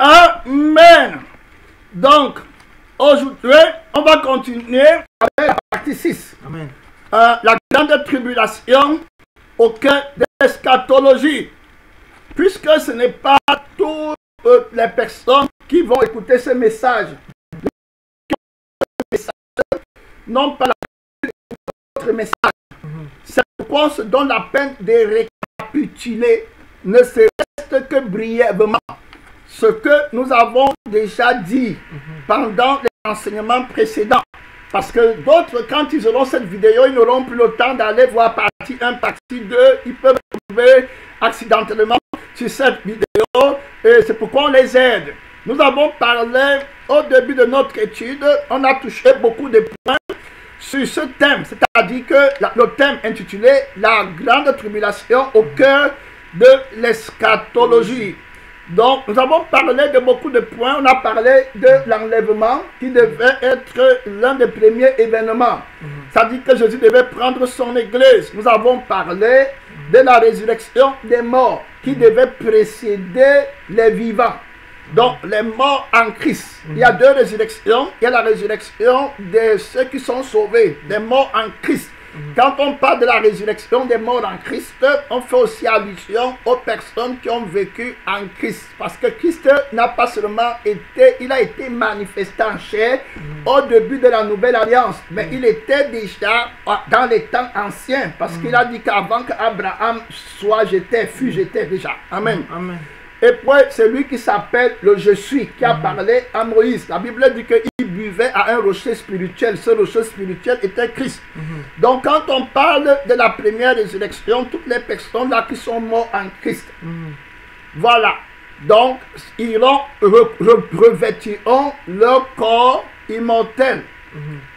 Amen. Donc, aujourd'hui, on va continuer avec la partie 6. Amen. La grande tribulation au cœur de l'eschatologie. Puisque ce n'est pas toutes les personnes qui vont écouter ce message. Non pas notre message. C'est pourquoi on se donne la peine de récapituler, ne serait-ce que brièvement, ce que nous avons déjà dit pendant les enseignements précédents. Parce que d'autres, quand ils auront cette vidéo, ils n'auront plus le temps d'aller voir partie 1, partie 2. Ils peuvent trouver accidentellement sur cette vidéo et c'est pourquoi on les aide. Nous avons parlé au début de notre étude, on a touché beaucoup de points sur ce thème, c'est-à-dire que le thème intitulé « La grande tribulation au cœur de l'eschatologie ». Donc, nous avons parlé de beaucoup de points. On a parlé de l'enlèvement qui devait être l'un des premiers événements. C'est-à-dire que Jésus devait prendre son église. Nous avons parlé de la résurrection des morts qui devait précéder les vivants. Donc, les morts en Christ. Il y a deux résurrections. Il y a la résurrection de ceux qui sont sauvés, des morts en Christ. Quand on parle de la résurrection des morts en Christ, on fait aussi allusion aux personnes qui ont vécu en Christ. Parce que Christ n'a pas seulement été, il a été manifesté en chair au début de la nouvelle alliance, mais il était déjà dans les temps anciens. Parce qu'il a dit qu'avant qu'Abraham soit, fut déjà. Amen. Amen. Et puis, c'est lui qui s'appelle le Je suis, qui a parlé à Moïse. La Bible dit qu'il buvait à un rocher spirituel. Ce rocher spirituel était Christ. Donc, quand on parle de la première résurrection, toutes les personnes là qui sont mortes en Christ, voilà. Donc, ils revêtiront leur corps immortel.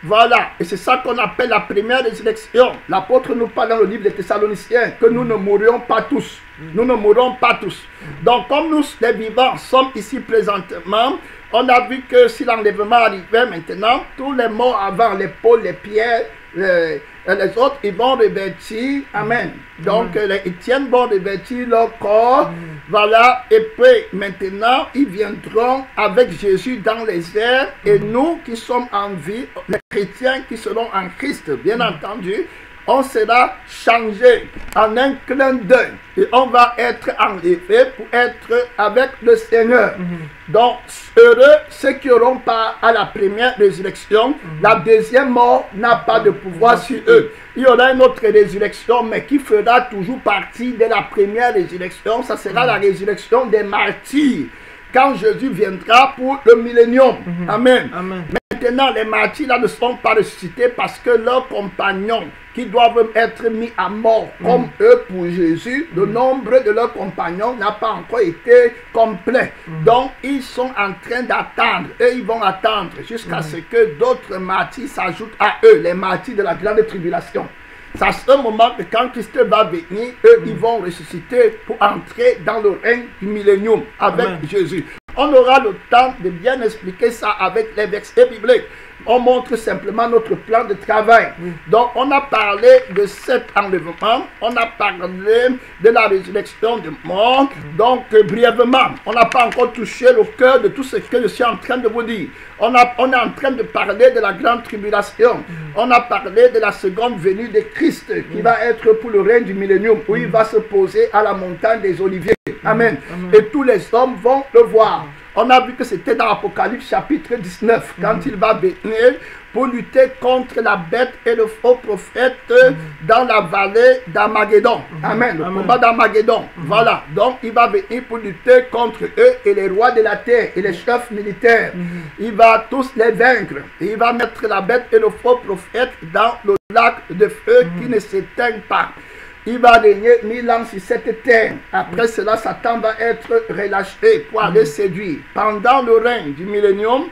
Voilà, et c'est ça qu'on appelle la première résurrection. L'apôtre nous parle dans le livre des Thessaloniciens que nous ne mourrions pas tous. Nous ne mourrons pas tous. Donc, comme nous, les vivants, sommes ici présentement, on a vu que si l'enlèvement arrivait maintenant, tous les morts avant, les Paul, les Pierre, les autres, ils vont revêtir, amen. Donc, les Étienne vont revêtir leur corps, voilà, et puis maintenant, ils viendront avec Jésus dans les airs, et nous qui sommes en vie, les chrétiens qui seront en Christ, bien entendu, on sera changé en un clin d'œil et on va être enlevé pour être avec le Seigneur. Donc, heureux ceux qui n'auront pas à la première résurrection, la deuxième mort n'a pas de pouvoir sur eux. Il y aura une autre résurrection, mais qui fera toujours partie de la première résurrection. Ça sera la résurrection des martyrs. Quand Jésus viendra pour le millénium. Amen. Maintenant, les martyrs là ne sont pas ressuscités parce que leurs compagnons qui doivent être mis à mort comme eux pour Jésus, le nombre de leurs compagnons n'a pas encore été complet. Donc, ils sont en train d'attendre. Eux, ils vont attendre jusqu'à ce que d'autres martyrs s'ajoutent à eux, les martyrs de la grande tribulation. C'est à ce moment que quand Christ va venir, eux, ils vont ressusciter pour entrer dans le règne du millénium avec Jésus. On aura le temps de bien expliquer ça avec les versets bibliques. On montre simplement notre plan de travail. Donc, on a parlé de cet enlèvement. On a parlé de la résurrection des morts. Donc, brièvement, on n'a pas encore touché le cœur de tout ce que je suis en train de vous dire. On est en train de parler de la grande tribulation. On a parlé de la seconde venue de Christ qui va être pour le règne du millénium, où il va se poser à la montagne des Oliviers. Amen. Et tous les hommes vont le voir. On a vu que c'était dans l'Apocalypse chapitre 19, quand il va venir pour lutter contre la bête et le faux prophète dans la vallée d'Armageddon. Amen. Le combat d'Armageddon. Voilà. Donc, il va venir pour lutter contre eux et les rois de la terre et les chefs militaires. Il va tous les vaincre. Et il va mettre la bête et le faux prophète dans le lac de feu qui ne s'éteint pas. Il va régner 1000 ans sur cette terre. Après cela, Satan va être relâché pour aller séduire. Pendant le règne du millénium,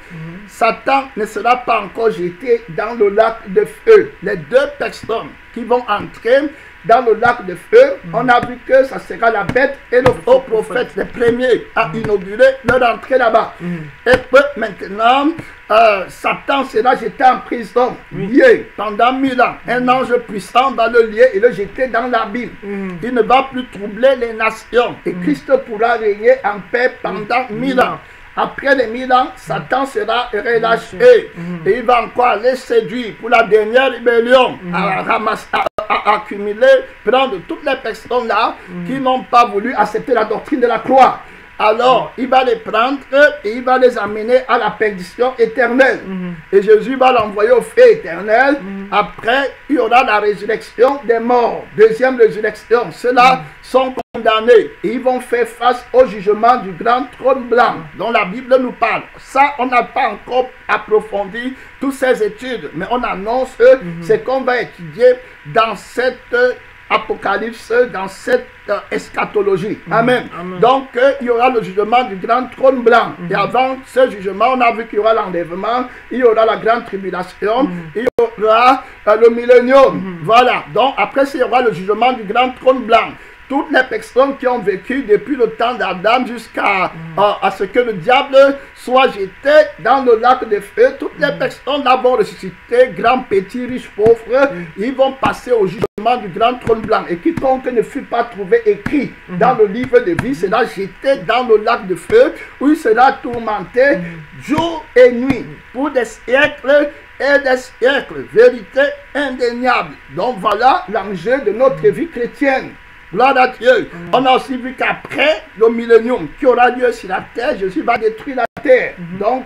Satan ne sera pas encore jeté dans le lac de feu. Les deux personnes qui vont entrer dans le lac de feu, on a vu que ça sera la bête et le faux prophète, les premiers à inaugurer leur entrée là-bas. Et puis maintenant, Satan sera jeté en prison, lié pendant 1000 ans. Un ange puissant va le lier et le jeter dans l'abîme. Il ne va plus troubler les nations. Et Christ pourra régner en paix pendant 1000 ans. Après les 1000 ans, Satan sera relâché. Et il va encore les séduire pour la dernière rébellion, à accumuler, prendre toutes les personnes là qui n'ont pas voulu accepter la doctrine de la croix. Alors, il va les prendre et il va les amener à la perdition éternelle. Et Jésus va l'envoyer au feu éternel. Après, il y aura la résurrection des morts. Deuxième résurrection. Ceux-là sont condamnés et ils vont faire face au jugement du grand trône blanc dont la Bible nous parle. Ça, on n'a pas encore approfondi toutes ces études, mais on annonce ce qu'on va étudier dans cette Apocalypse, dans cette eschatologie. Amen. Donc, il y aura le jugement du grand trône blanc. Et avant ce jugement, on a vu qu'il y aura l'enlèvement, il y aura la grande tribulation, il y aura le millénium. Voilà. Donc, après, il y aura le jugement du grand trône blanc. Toutes les personnes qui ont vécu depuis le temps d'Adam jusqu'à à ce que le diable soit jeté dans le lac de feu, toutes les personnes là vont ressusciter, grands, petits, riches, pauvres, ils vont passer au jugement du grand trône blanc. Et quiconque ne fut pas trouvé écrit dans le livre de vie sera jeté dans le lac de feu, où il sera tourmenté jour et nuit pour des siècles et des siècles. Vérité indéniable. Donc voilà l'enjeu de notre vie chrétienne. Gloire à Dieu. On a aussi vu qu'après le millénium qui aura lieu sur la terre, Jésus va détruire la terre. Donc,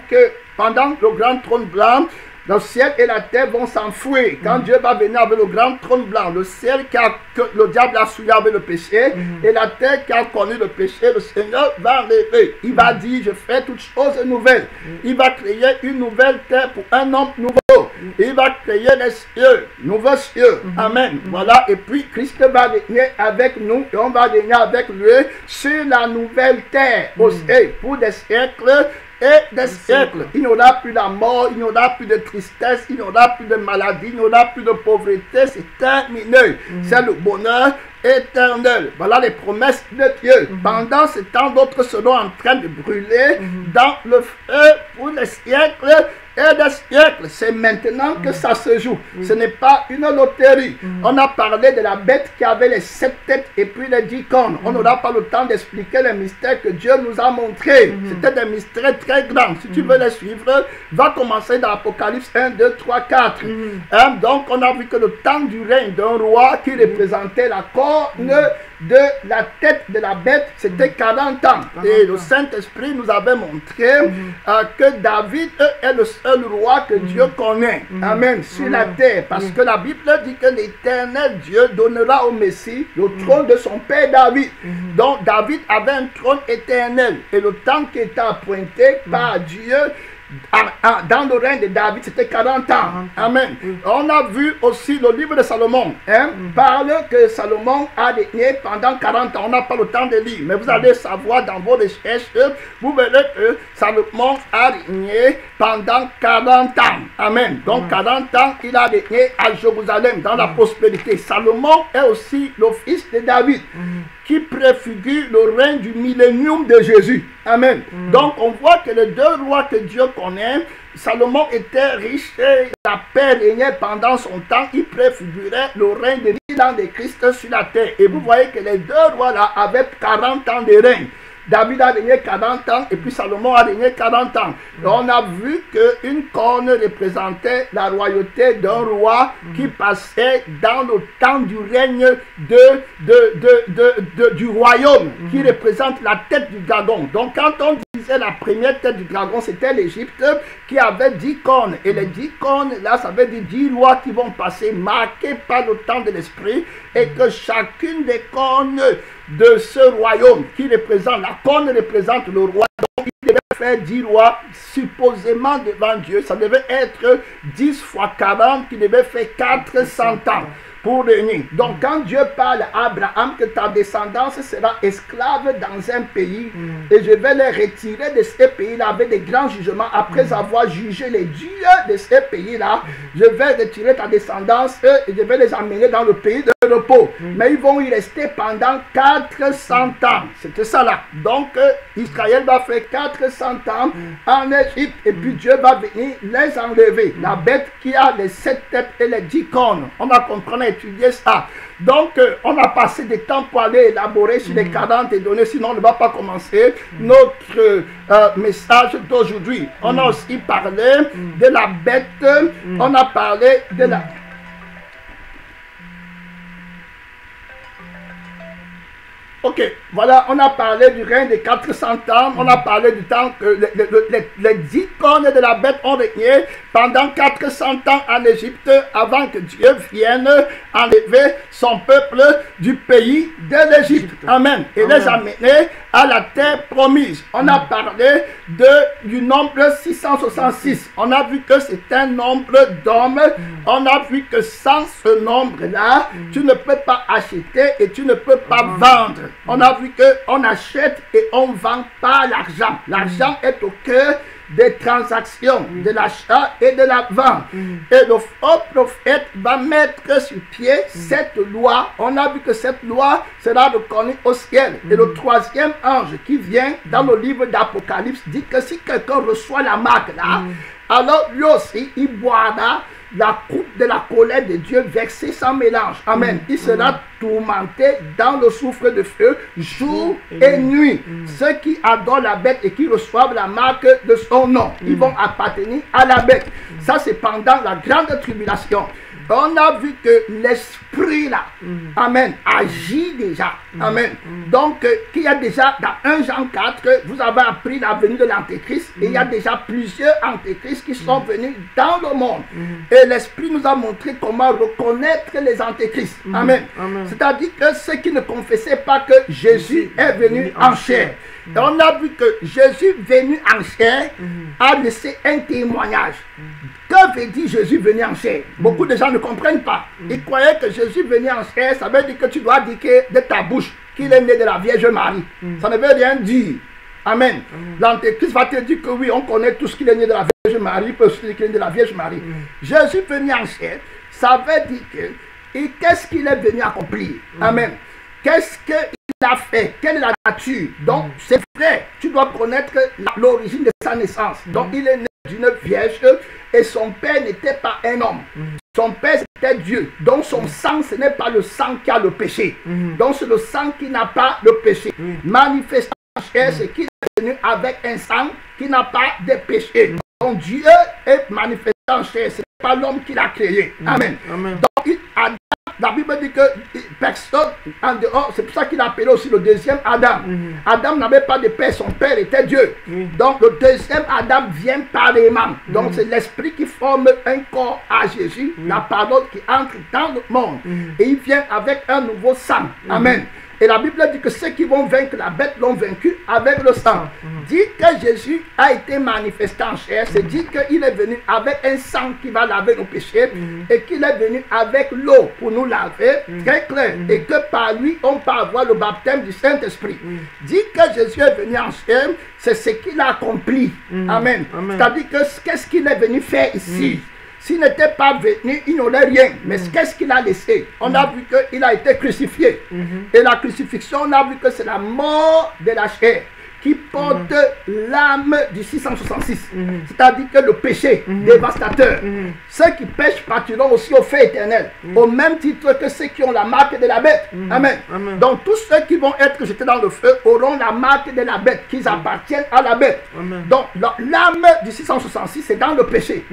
pendant le grand trône blanc, le ciel et la terre vont s'enfouir. Quand Dieu va venir avec le grand trône blanc, le ciel que le diable a souillé avec le péché, et la terre qui a connu le péché, le Seigneur va enlever. Il va dire, je fais toutes choses nouvelles. Il va créer une nouvelle terre pour un homme nouveau. Il va créer les cieux, nouveaux cieux. Amen. Voilà. Et puis Christ va venir avec nous et on va venir avec lui sur la nouvelle terre aussi pour des siècles et des siècles. Il n'y aura plus la mort, il n'y aura plus de tristesse, il n'y aura plus de maladie, il n'y aura plus de pauvreté. C'est terminé. C'est le bonheur éternel. Voilà les promesses de Dieu. Pendant ce temps, d'autres seront en train de brûler dans le feu pour les siècles et des siècles. C'est maintenant que ça se joue. Ce n'est pas une loterie. On a parlé de la bête qui avait les 7 têtes et puis les 10 cornes. On n'aura pas le temps d'expliquer les mystères que Dieu nous a montrés. C'était des mystères très grands. Si tu veux les suivre, va commencer dans Apocalypse 1, 2, 3, 4. Donc, on a vu que le temps du règne d'un roi qui représentait la corne de la tête de la bête, c'était 40 ans. Et le Saint-Esprit nous avait montré que David est le seul roi que Dieu connaît. Amen. Sur la terre. Parce que la Bible dit que l'Éternel Dieu donnera au Messie le trône de son père David. Donc David avait un trône éternel. Et le temps qui était appointé par Dieu dans le règne de David, c'était 40 ans. Amen. On a vu aussi le livre de Salomon. Parle que Salomon a régné pendant 40 ans. On n'a pas le temps de lire, mais vous allez savoir dans vos recherches, vous verrez que Salomon a régné pendant 40 ans. Amen. Donc 40 ans, il a régné à Jérusalem dans la prospérité. Salomon est aussi le fils de David, qui préfigure le règne du millénium de Jésus. Amen. Donc on voit que les deux rois que Dieu connaît, Salomon était riche et la paix régnait pendant son temps. Il préfigurait le règne de 1000 ans de Christ sur la terre. Et vous voyez que les deux rois là avaient 40 ans de règne. David a régné 40 ans et puis Salomon a régné 40 ans. Et on a vu qu'une corne représentait la royauté d'un roi qui passait dans le temps du règne du royaume, qui représente la tête du dragon. Donc quand on disait la première tête du dragon, c'était l'Égypte qui avait 10 cornes. Et les 10 cornes, là, ça veut dire 10 rois qui vont passer, marqués par le temps de l'esprit, et que chacune des cornes de ce royaume qui représente, la corne représente le roi, donc il devait faire 10 rois supposément devant Dieu. Ça devait être 10 fois 40 qui devait faire 400 ans pour régner. Donc quand Dieu parle à Abraham que ta descendance sera esclave dans un pays et je vais les retirer de ces pays-là avec des grands jugements après avoir jugé les dieux de ces pays-là, je vais retirer ta descendance et je vais les amener dans le pays de repos. Mais ils vont y rester pendant 400 ans. C'était ça là. Donc Israël va faire 400 ans en Égypte. Et puis Dieu va venir les enlever. La bête qui a les 7 têtes et les 10 cornes. On a compris, on a étudié ça. Donc on a passé des temps pour aller élaborer sur les 40 et donner. Sinon on ne va pas commencer notre message d'aujourd'hui. On a aussi parlé de la bête. On a parlé de la... Ok, voilà, on a parlé du règne des 400 ans, on a parlé du temps que les 10 cornes de la bête ont régné pendant 400 ans en Égypte avant que Dieu vienne enlever son peuple du pays de l'Égypte. Amen. Et les amener à la terre promise. On a parlé du nombre 666. On a vu que c'est un nombre d'hommes. On a vu que sans ce nombre-là, tu ne peux pas acheter et tu ne peux pas vendre. On a vu qu'on achète et on vend par l'argent. L'argent est au cœur des transactions, de l'achat et de la vente. Et le faux prophète va mettre sur pied cette loi. On a vu que cette loi sera reconnue au ciel. Et le troisième ange qui vient dans le livre d'Apocalypse dit que si quelqu'un reçoit la marque là, alors lui aussi il boira la coupe de la colère de Dieu versée sans mélange. Amen. Il sera tourmenté dans le soufre de feu jour et nuit. Ceux qui adorent la bête et qui reçoivent la marque de son nom, ils vont appartenir à la bête. Ça c'est pendant la grande tribulation. On a vu que l'esprit là, amen, agit déjà. Amen. Donc, qu'il y a déjà dans 1 Jean 4, vous avez appris la venue de l'Antéchrist. Et il y a déjà plusieurs Antéchrists qui sont venus dans le monde. Et l'esprit nous a montré comment reconnaître les Antéchrists. Amen. C'est-à-dire que ceux qui ne confessaient pas que Jésus est venu en chair. Et on a vu que Jésus venu en chair a laissé un témoignage. Que veut dire Jésus venu en chair? Beaucoup de gens ne comprennent pas. Ils croyaient que Jésus venu en chair, ça veut dire que tu dois dire de ta bouche qu'il est né de la Vierge Marie. Ça ne veut rien dire. Amen. L'Antéchrist va te dire que oui, on connaît tout ce qu'il est né de la Vierge Marie, peut se dire qu'il est né de la Vierge Marie. Jésus venu en chair, ça veut dire que, et qu'est-ce qu'il est venu accomplir? Amen. Qu'est-ce qu'il a fait? Quelle est la nature? Donc, c'est vrai, tu dois connaître l'origine de sa naissance. Donc, il est né d'une vierge et son père n'était pas un homme. Son père c'était Dieu. Donc, son sang, ce n'est pas le sang qui a le péché. Donc, c'est le sang qui n'a pas le péché. Manifestant en chair, c'est qu'il est venu avec un sang qui n'a pas de péché. Donc, Dieu est manifesté en chair. Ce n'est pas l'homme qui l'a créé. Amen. Donc, la Bible dit que personne en dehors, c'est pour ça qu'il a appelé aussi le deuxième Adam. Adam n'avait pas de père, son père était Dieu. Donc le deuxième Adam vient pareillement. Donc c'est l'esprit qui forme un corps à Jésus, la parole qui entre dans le monde. Et il vient avec un nouveau sang. Amen. Et la Bible dit que ceux qui vont vaincre la bête l'ont vaincu avec le sang. Dit que Jésus a été manifesté en chair, c'est dit qu'il est venu avec un sang qui va laver nos péchés et qu'il est venu avec l'eau pour nous laver, très clair. Et que par lui, on peut avoir le baptême du Saint-Esprit. Dit que Jésus est venu en chair, c'est ce qu'il a accompli. Amen. C'est-à-dire que qu'est-ce qu'il est venu faire ici? S'il n'était pas venu, il n'aurait rien. Mais qu'est-ce qu'il a laissé? On a vu qu'il a été crucifié. Et la crucifixion, on a vu que c'est la mort de la chair qui porte l'âme du 666. C'est-à-dire que le péché dévastateur. Ceux qui pêchent partiront aussi au feu éternel. Au même titre que ceux qui ont la marque de la bête. Amen. Donc tous ceux qui vont être jetés dans le feu auront la marque de la bête, qu'ils appartiennent à la bête. Donc l'âme du 666 c'est dans le péché.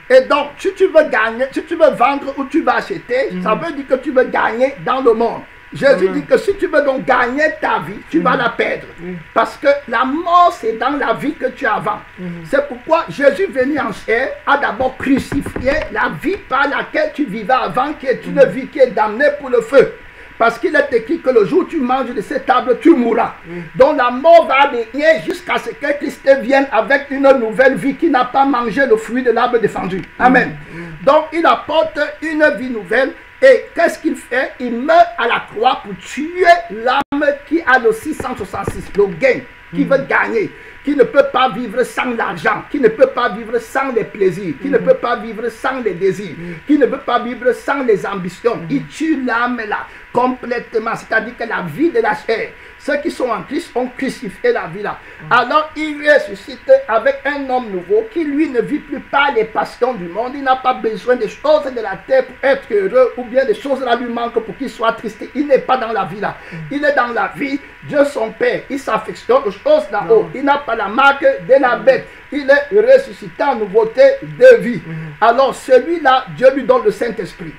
Et donc si tu veux gagner, si tu veux vendre ou tu vas acheter, ça veut dire que tu veux gagner dans le monde. Jésus dit que si tu veux donc gagner ta vie, tu vas la perdre. Parce que la mort, c'est dans la vie que tu as avant. C'est pourquoi Jésus venu en chair a d'abord crucifié la vie par laquelle tu vivais avant, qui est une vie qui est damnée pour le feu. Parce qu'il est écrit que le jour où tu manges de cette table, tu mourras. Donc la mort va régner jusqu'à ce que Christ vienne avec une nouvelle vie qui n'a pas mangé le fruit de l'arbre défendu. Amen. Donc il apporte une vie nouvelle. Et qu'est-ce qu'il fait? Il meurt à la croix pour tuer l'âme qui a le 666, le gain. qui veut gagner, qui ne peut pas vivre sans l'argent, qui ne peut pas vivre sans les plaisirs, qui ne peut pas vivre sans les désirs, qui ne peut pas vivre sans les ambitions. Il tue l'âme là complètement, c'est-à-dire que la vie de la chair. Ceux qui sont en Christ ont crucifié la vie là. Alors il ressuscite avec un homme nouveau qui lui ne vit plus par les passions du monde. Il n'a pas besoin des choses de la terre pour être heureux, ou bien des choses là lui manquent pour qu'il soit triste. Il n'est pas dans la vie là. Il est dans la vie. Dieu son Père, il s'affectionne aux choses d'en haut. Il n'a pas la marque de la bête. Il est ressuscité en nouveauté de vie. Alors celui-là, Dieu lui donne le Saint-Esprit.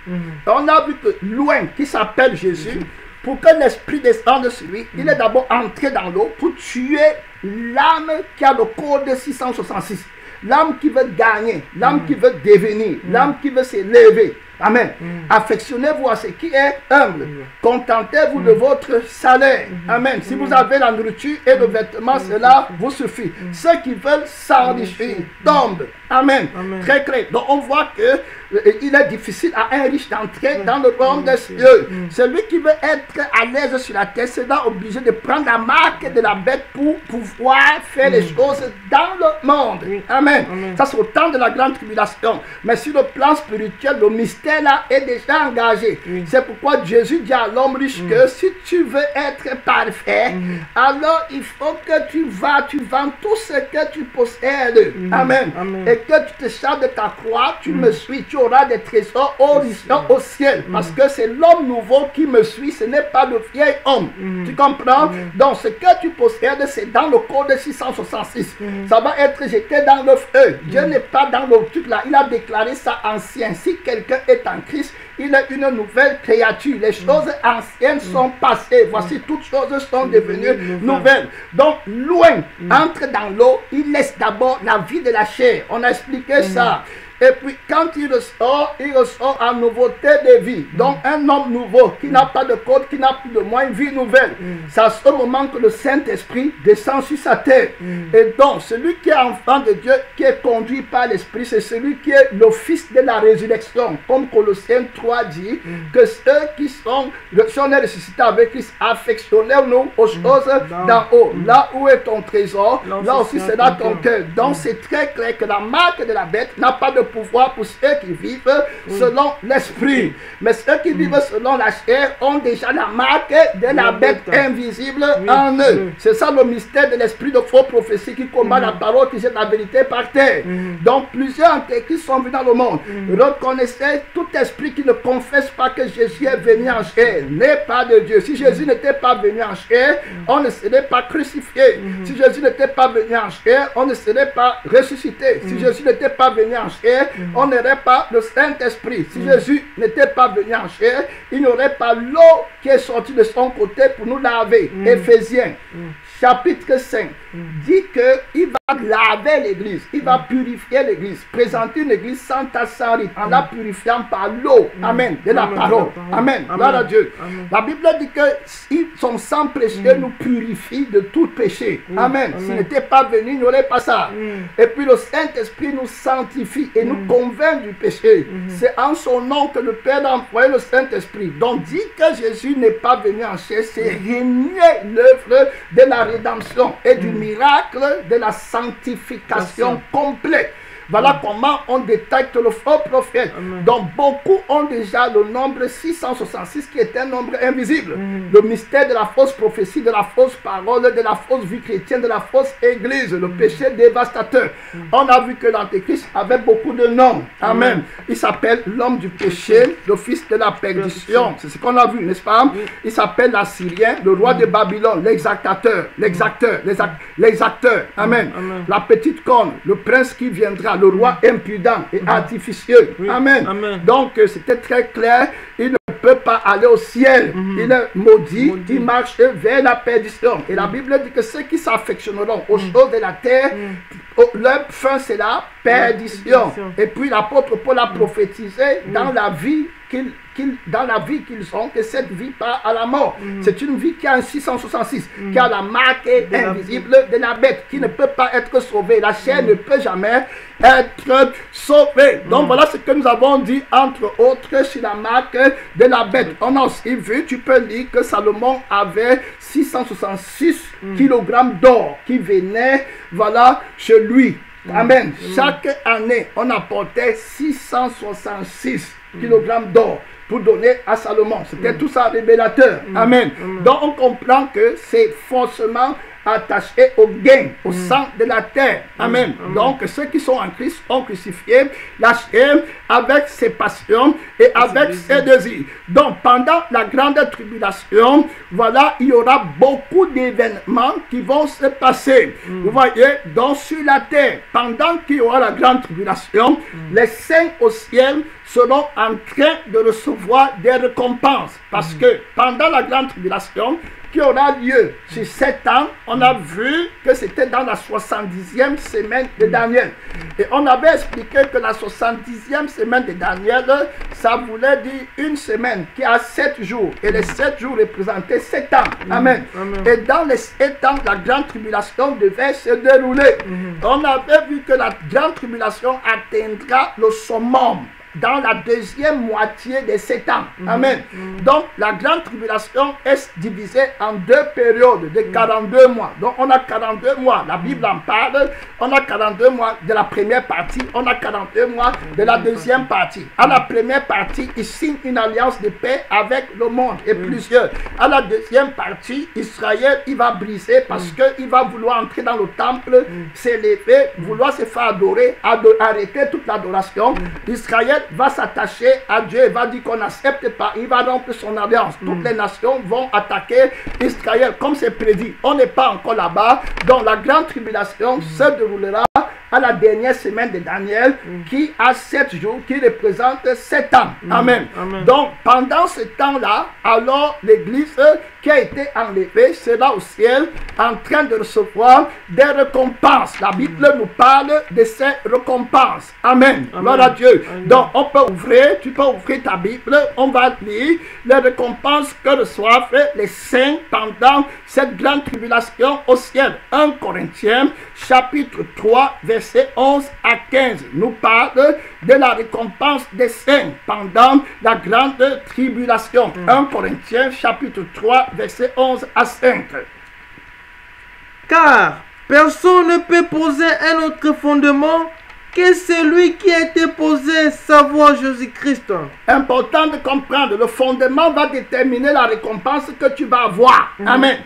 On a vu que loin, qui s'appelle Jésus, pour que l'Esprit descende sur lui, il est d'abord entré dans l'eau pour tuer l'âme qui a le code 666. L'âme qui veut gagner, l'âme qui veut devenir, l'âme qui veut s'élever. Amen. Affectionnez-vous à ce qui est humble. Contentez-vous de votre salaire. Amen. Si vous avez la nourriture et le vêtement, cela vous suffit. Ceux qui veulent s'enrichir tombent. Amen. Très clair. Donc on voit que il est difficile à un riche d'entrer dans le royaume des cieux. Celui qui veut être à l'aise sur la terre sera obligé de prendre la marque de la bête pour pouvoir faire les choses dans le monde. Amen. Ça c'est au temps de la grande tribulation. Mais sur le plan spirituel, le mystère là est déjà engagé. C'est pourquoi Jésus dit à l'homme riche que si tu veux être parfait, alors il faut que tu vends tout ce que tu possèdes. Amen. Et que tu te charges de ta croix, tu me suis, tu auras des trésors horizons au ciel. Parce que c'est l'homme nouveau qui me suit, ce n'est pas le vieil homme. Tu comprends? Donc ce que tu possèdes, c'est dans le code 666. Ça va être jeté dans le feu. Dieu n'est pas dans le truc là. Il a déclaré ça ancien. Si quelqu'un est en Christ, il est une nouvelle créature. Les choses anciennes sont passées. Voici, toutes choses sont devenues nouvelles. Donc, loin, entre dans l'eau, il laisse d'abord la vie de la chair. On a expliqué ça. Et puis, quand il ressort en nouveauté de vie. Donc, un homme nouveau qui n'a pas de code, qui n'a plus de moins une vie nouvelle. C'est à ce moment que le Saint-Esprit descend sur sa tête. Et donc, celui qui est enfant de Dieu, qui est conduit par l'Esprit, c'est celui qui est le fils de la résurrection. Comme Colossiens 3 dit, que ceux qui sont, si on est ressuscité avec Christ, affectionnez-nous aux choses d'en haut. Là où est ton trésor, là aussi sera ton cœur. Donc, c'est très clair que la marque de la bête n'a pas de pouvoir pour ceux qui vivent selon l'esprit. Mais ceux qui vivent selon la chair ont déjà la marque de la bête invisible en eux. C'est ça le mystère de l'esprit de faux prophétie qui combat la parole, qui jette la vérité par terre. Donc plusieurs antéchrists sont venus dans le monde. Reconnaissez tout esprit qui ne confesse pas que Jésus est venu en chair n'est pas de Dieu. Si Jésus n'était pas venu en chair, on ne serait pas crucifié. Si Jésus n'était pas venu en chair, on ne serait pas ressuscité. Si Jésus n'était pas venu en chair, on n'aurait pas le Saint-Esprit. Si Jésus n'était pas venu en chair, il n'y aurait pas l'eau qui est sortie de son côté pour nous laver. Éphésiens chapitre 5 dit qu'il va laver l'église, il va purifier l'église, présenter une église sans tache, sans ride, en la purifiant par l'eau. Amen. De la parole. Amen. Gloire à Dieu. La Bible dit que son sang précieux nous purifie de tout péché. Amen. S'il n'était pas venu, il n'y aurait pas ça. Et puis le Saint-Esprit nous sanctifie et nous convainc du péché. C'est en son nom que le Père a envoyé le Saint-Esprit. Donc dit que Jésus n'est pas venu en chair, c'est renier l'œuvre de la rédemption et du miracle de la sanctification complète. Voilà comment on détecte le faux prophète. Donc beaucoup ont déjà le nombre 666 qui est un nombre invisible. Le mystère de la fausse prophétie, de la fausse parole, de la fausse vie chrétienne, de la fausse église, le péché dévastateur. On a vu que l'Antéchrist avait beaucoup de noms. Amen. Il s'appelle l'homme du péché, le fils de la perdition. C'est ce qu'on a vu, n'est-ce pas? Il s'appelle l'Assyrien, le roi de Babylone, l'exactateur. Amen. La petite corne, le prince qui viendra, le roi impudent et artificieux. Amen. Donc c'était très clair, il ne peut pas aller au ciel. Il est maudit, il marche vers la perdition. Et la Bible dit que ceux qui s'affectionneront aux choses de la terre, leur fin c'est la perdition. Et puis l'apôtre Paul a prophétisé dans la vie dans la vie qu'ils ont, que cette vie part à la mort. C'est une vie qui a un 666, qui a la marque invisible de la bête, qui ne peut pas être sauvée. La chair ne peut jamais être sauvée. Donc voilà ce que nous avons dit, entre autres, sur la marque de la bête. On a aussi vu, tu peux lire que Salomon avait 666 kg d'or qui venaient, voilà, chez lui. Amen. Chaque année, on apportait 666 kg d'or pour donner à Salomon. C'était tout ça révélateur. Amen. Donc on comprend que c'est forcément attaché au gain, au sang de la terre. Amen. Donc ceux qui sont en Christ ont crucifié la chair avec ses passions et avec ses désirs. Donc pendant la grande tribulation, voilà, il y aura beaucoup d'événements qui vont se passer. Vous voyez, donc sur la terre, pendant qu'il y aura la grande tribulation, les saints au ciel seront en train de recevoir des récompenses. Parce que pendant la grande tribulation, qui aura lieu sur 7 ans, on a vu que c'était dans la 70e semaine de Daniel. Et on avait expliqué que la 70e semaine de Daniel, ça voulait dire une semaine qui a 7 jours. Et les 7 jours représentaient 7 ans. Amen. Et dans les 7 ans, la grande tribulation devait se dérouler. On avait vu que la grande tribulation atteindra le summum dans la deuxième moitié des 7 ans. Amen. Donc, la grande tribulation est divisée en 2 périodes de 42 mois. Donc, on a 42 mois. La Bible en parle. On a 42 mois de la première partie. On a 42 mois de la deuxième partie. À la première partie, il signe une alliance de paix avec le monde et plusieurs. À la deuxième partie, Israël, il va briser parce qu'il va vouloir entrer dans le temple, s'élever, vouloir se faire adorer, arrêter toute l'adoration. Israël va s'attacher à Dieu, il va dire qu'on n'accepte pas, il va rompre son alliance. Toutes les nations vont attaquer Israël, comme c'est prédit. On n'est pas encore là-bas, donc la grande tribulation se déroulera à la dernière semaine de Daniel, qui a 7 jours, qui représente 7 ans. Amen. Donc, pendant ce temps-là, alors l'Église qui a été enlevée sera au ciel en train de recevoir des récompenses. La Bible nous parle de ces récompenses. Amen. Gloire à Dieu. Donc, on peut ouvrir, tu peux ouvrir ta Bible, on va lire les récompenses que reçoivent les saints pendant cette grande tribulation au ciel. 1 Corinthiens, chapitre 3, verset 11 à 15, nous parle de la récompense des saints pendant la grande tribulation. 1 Corinthiens, chapitre 3, verset 11 à 5. Car personne ne peut poser un autre fondement que celui qui a été posé, savoir Jésus-Christ. Important de comprendre, le fondement va déterminer la récompense que tu vas avoir. Amen.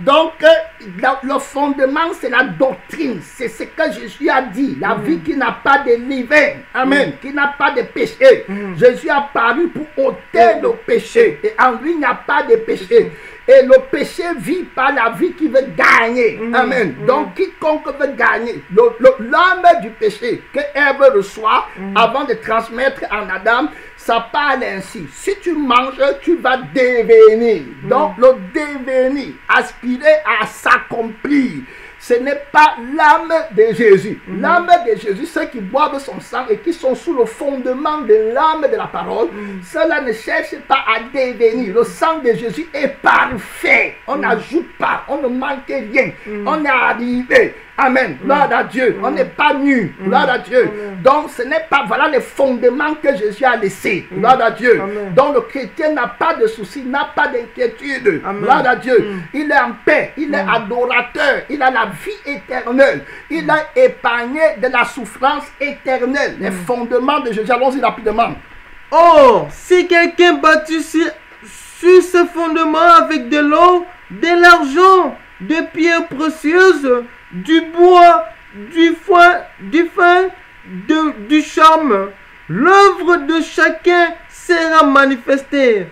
Donc, le fondement, c'est la doctrine. C'est ce que Jésus a dit. La vie qui n'a pas de levain. Amen. Qui n'a pas de péché. Jésus a paru pour ôter le péché. Et en lui, il n'y a pas de péché. Et le péché vit par la vie qui veut gagner. Amen. Donc, quiconque veut gagner, l'homme du péché que Ève reçoit avant de transmettre en Adam, ça parle ainsi. Si tu manges, tu vas devenir. Donc, le devenir, aspirer à s'accomplir. Ce n'est pas l'âme de Jésus. L'âme de Jésus, ceux qui boivent son sang et qui sont sous le fondement de l'âme de la parole, ceux-là ne cherchent pas à devenir. Le sang de Jésus est parfait. On n'ajoute pas, on ne manque rien. On est arrivé. Amen. Gloire à Dieu. On n'est pas nu. Gloire à Dieu. Donc, ce n'est pas, voilà les fondements que Jésus a laissés. Gloire à Dieu. Donc, le chrétien n'a pas de soucis, n'a pas d'inquiétude. Gloire à Dieu. Il est en paix. Il est adorateur. Il a la vie éternelle. Il a épargné de la souffrance éternelle. Les fondements de Jésus. Allons-y rapidement. Or, si quelqu'un bâtit sur ce fondement avec de l'eau, de l'argent, de pierres précieuses, du bois, du fin, du charme, l'œuvre de chacun sera manifestée,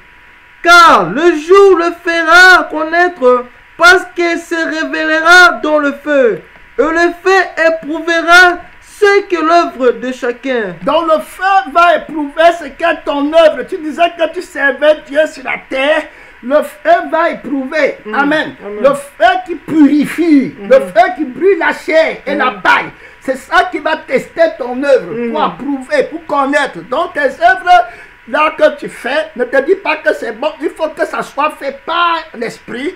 car le jour le fera connaître, parce qu'elle se révélera dans le feu, et le feu éprouvera ce que l'œuvre de chacun. Donc le feu va éprouver ce qu'est ton œuvre. Tu disais que tu servais Dieu sur la terre. Le feu va éprouver. Amen. Le feu qui purifie. Le feu qui brûle la chair et la paille. C'est ça qui va tester ton œuvre. Pour approuver, pour connaître. Donc tes œuvres là que tu fais, ne te dis pas que c'est bon. Il faut que ça soit fait par l'Esprit.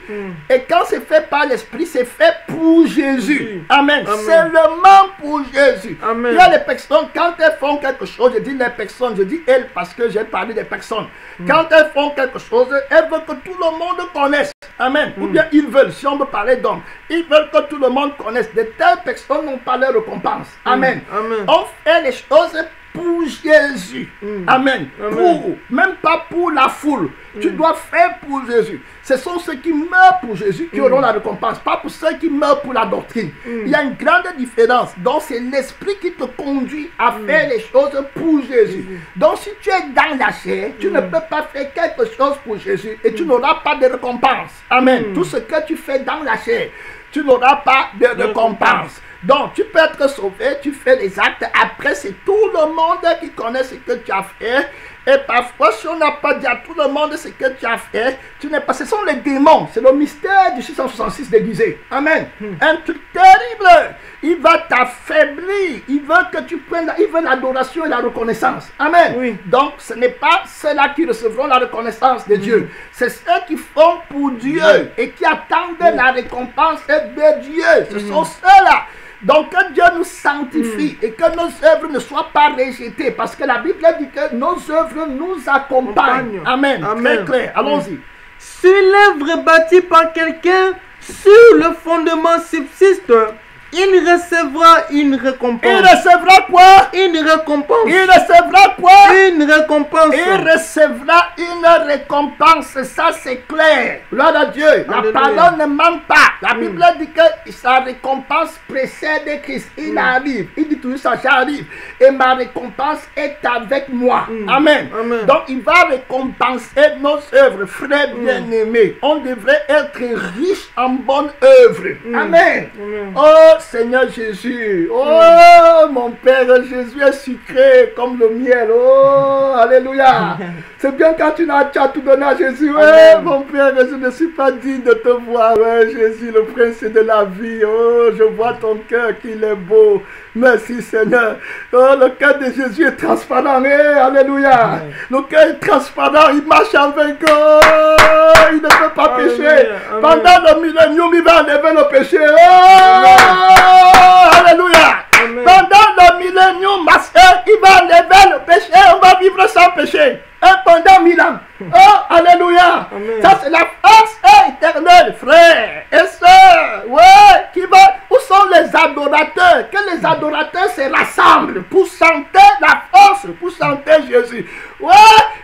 Et quand c'est fait par l'Esprit, c'est fait pour Jésus. Amen. Seulement pour Jésus. Amen. Il y a les personnes, quand elles font quelque chose, je dis les personnes, je dis elles parce que j'ai parlé des personnes. Quand elles font quelque chose, elles veulent que tout le monde connaisse. Amen. Ou bien ils veulent, si on veut parler d'hommes, ils veulent que tout le monde connaisse. De telles personnes n'ont pas leur récompense. Amen. On fait les choses pour Jésus. Amen. Pour, même pas pour la foule. Tu dois faire pour Jésus. Ce sont ceux qui meurent pour Jésus qui auront la récompense, pas pour ceux qui meurent pour la doctrine. Il y a une grande différence. Donc c'est l'Esprit qui te conduit à faire les choses pour Jésus. Donc si tu es dans la chair, tu ne peux pas faire quelque chose pour Jésus et tu n'auras pas de récompense. Amen. Tout ce que tu fais dans la chair, tu n'auras pas de récompense. Donc, tu peux être sauvé, tu fais les actes. Après, c'est tout le monde qui connaît ce que tu as fait. Et parfois, si on n'a pas dit à tout le monde ce que tu as fait, tu n'es pas. Ce sont les démons. C'est le mystère du 666 déguisé. Amen. Un truc terrible. Il va t'affaiblir. Il veut que tu prennes. Il veut l'adoration et la reconnaissance. Amen. Donc, ce n'est pas ceux-là qui recevront la reconnaissance de Dieu. C'est ceux qui font pour Dieu et qui attendent la récompense de Dieu. Ce sont ceux-là. Donc que Dieu nous sanctifie et que nos œuvres ne soient pas rejetées. Parce que la Bible dit que nos œuvres nous accompagnent. Amen. Très clair. Allons-y. Si l'œuvre bâtie par quelqu'un sur le fondement subsiste, il recevra une récompense. Il recevra quoi? Une récompense. Il recevra quoi? Une récompense. Il recevra une récompense. Ça, c'est clair. Gloire à Dieu. Alléluia. La parole ne ment pas. La Bible dit que sa récompense précède Christ. Il arrive. Il dit toujours ça, j'arrive. Et ma récompense est avec moi. Amen. Donc, il va récompenser nos œuvres. Frères bien-aimés, on devrait être riche en bonnes œuvres. Amen. Oh, Seigneur Jésus, oh mon Père, Jésus est sucré comme le miel, oh alléluia. C'est bien quand tu as tout donné à Jésus, ouais, mon Père, je ne suis pas digne de te voir, ouais, Jésus, le prince de la vie, oh je vois ton cœur qu'il est beau, merci Seigneur, oh le cœur de Jésus est transparent, alléluia, le cœur est transparent, il marche en vainqueur, il ne peut pas pécher, pendant le millénium il va enlever le péché, oh alléluia. Pendant le millénium, ma soeur, il va enlever le péché, on va vivre sans péché. Pendant 1000 ans. Oh, alléluia. Ça, c'est la force éternelle, frère et soeur. Ouais, qui va. Où sont les adorateurs? Que les adorateurs se rassemblent pour chanter la force, pour chanter Jésus. Ouais,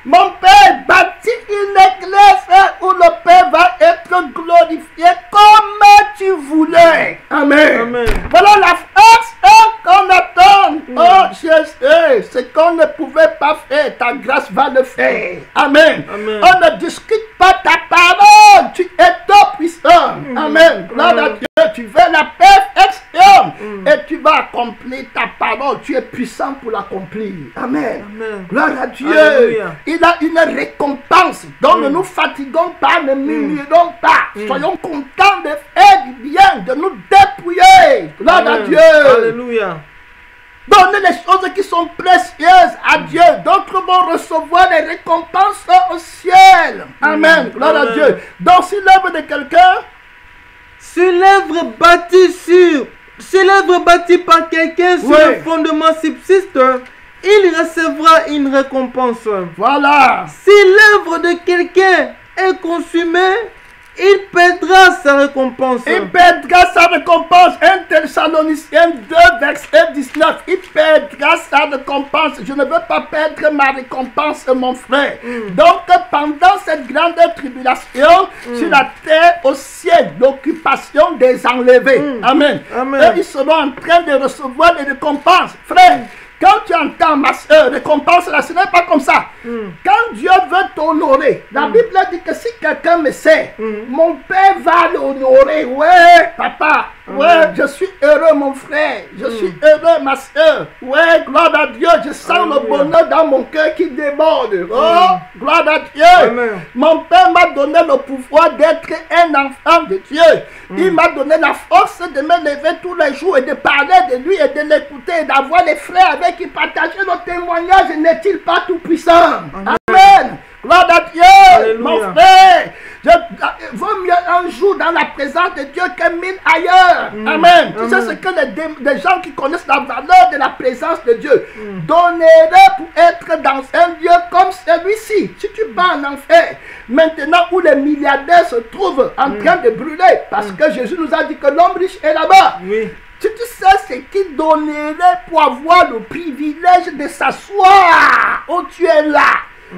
mon Père bâtit une église où le Père va être glorifié comme tu voulais. Amen. Voilà la force qu'on attend. Oh, Jésus, ce qu'on ne pouvait pas faire, ta grâce va le faire. Amen. On ne discute pas ta parole. Tu es tout puissant. Amen. Gloire à Dieu. Tu veux la perfection et tu vas accomplir ta parole. Tu es puissant pour l'accomplir. Amen. Gloire à Dieu. Alléluia. Il a une récompense. Donc ne nous fatiguons pas, ne murmurons pas. Soyons contents de faire du bien, de nous dépouiller. Gloire à Dieu. Alléluia. Donnez les choses qui sont précieuses à Dieu. D'autres vont recevoir les récompenses au ciel. Amen. Gloire à Dieu. Donc si l'œuvre de quelqu'un, si l'œuvre bâtie par quelqu'un sur le fondement subsiste, il recevra une récompense. Voilà. Si l'œuvre de quelqu'un est consumée, il perdra sa récompense. Il perdra sa récompense. 1 Thessaloniciens 2, verset 19. Il perdra sa récompense. Je ne veux pas perdre ma récompense, mon frère. Donc, pendant cette grande tribulation, sur la terre, au ciel, l'occupation des enlevés. Amen. Et ils seront en train de recevoir des récompenses. Frère, quand tu entends ma soeur, récompense là, ce n'est pas comme ça. Quand Dieu veut t'honorer, la Bible dit que si quelqu'un me sert, mon Père va l'honorer. Ouais, papa, Ouais, je suis heureux, mon frère. Je suis heureux, ma soeur. Ouais, gloire à Dieu. Je sens le bonheur dans mon cœur qui déborde. Oh, gloire à Dieu. Amen. Mon Père m'a donné le pouvoir d'être un enfant de Dieu. Il m'a donné la force de me lever tous les jours et de parler de lui et de l'écouter et d'avoir des frères avec qui partager nos témoignages. N'est-il pas tout puissant? Amen. Gloire à Dieu. Alléluia. Mon frère. Vaut mieux un jour dans la présence de Dieu que 1000 ailleurs. Amen. Tu sais ce que les gens qui connaissent la valeur de la présence de Dieu donneraient pour être dans un lieu comme celui-ci. Si tu vas en enfer, maintenant où les milliardaires se trouvent en train de brûler, parce que Jésus nous a dit que l'homme riche est là-bas. Oui. Si tu sais ce qu'il donnerait pour avoir le privilège de s'asseoir où tu es là,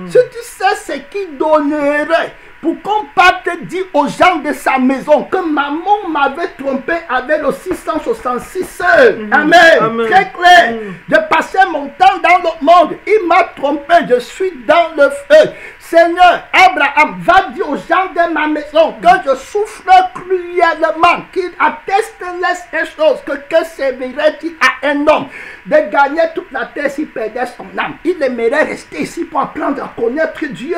si tu sais ce qu'il donnerait pour qu'on parte dire aux gens de sa maison que maman m'avait trompé avec le 666. Amen. Très clair. J'ai passé mon temps dans le monde. Il m'a trompé. Je suis dans le feu. Seigneur, Abraham va dire aux gens de ma maison que je souffre cruellement, qu'il atteste les choses, que servirait-il à un homme de gagner toute la terre s'il perdait son âme. Il aimerait rester ici pour apprendre à connaître Dieu.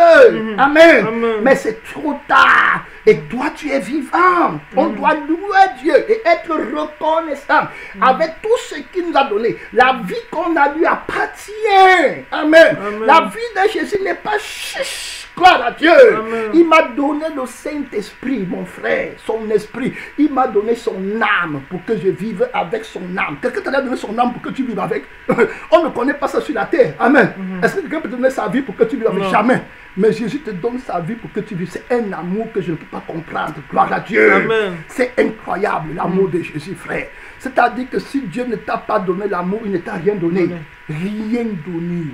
Amen. Mais c'est trop tard. Et toi, tu es vivant. On doit louer Dieu et être reconnaissant avec tout ce qu'il nous a donné. La vie qu'on a lui appartient. Amen. La vie de Jésus n'est pas chiche. Gloire à Dieu. Il m'a donné le Saint-Esprit, mon frère, son esprit. Il m'a donné son âme pour que je vive avec son âme. Quelqu'un t'a donné son âme pour que tu vives avec? On ne connaît pas ça sur la terre. Amen. Est-ce que quelqu'un peut te donner sa vie pour que tu vives avec? Jamais. Mais Jésus te donne sa vie pour que tu vives. C'est un amour que je ne peux pas comprendre. Gloire à Dieu. C'est incroyable, l'amour de Jésus, frère. C'est-à-dire que si Dieu ne t'a pas donné l'amour, il ne t'a rien donné. Rien donné.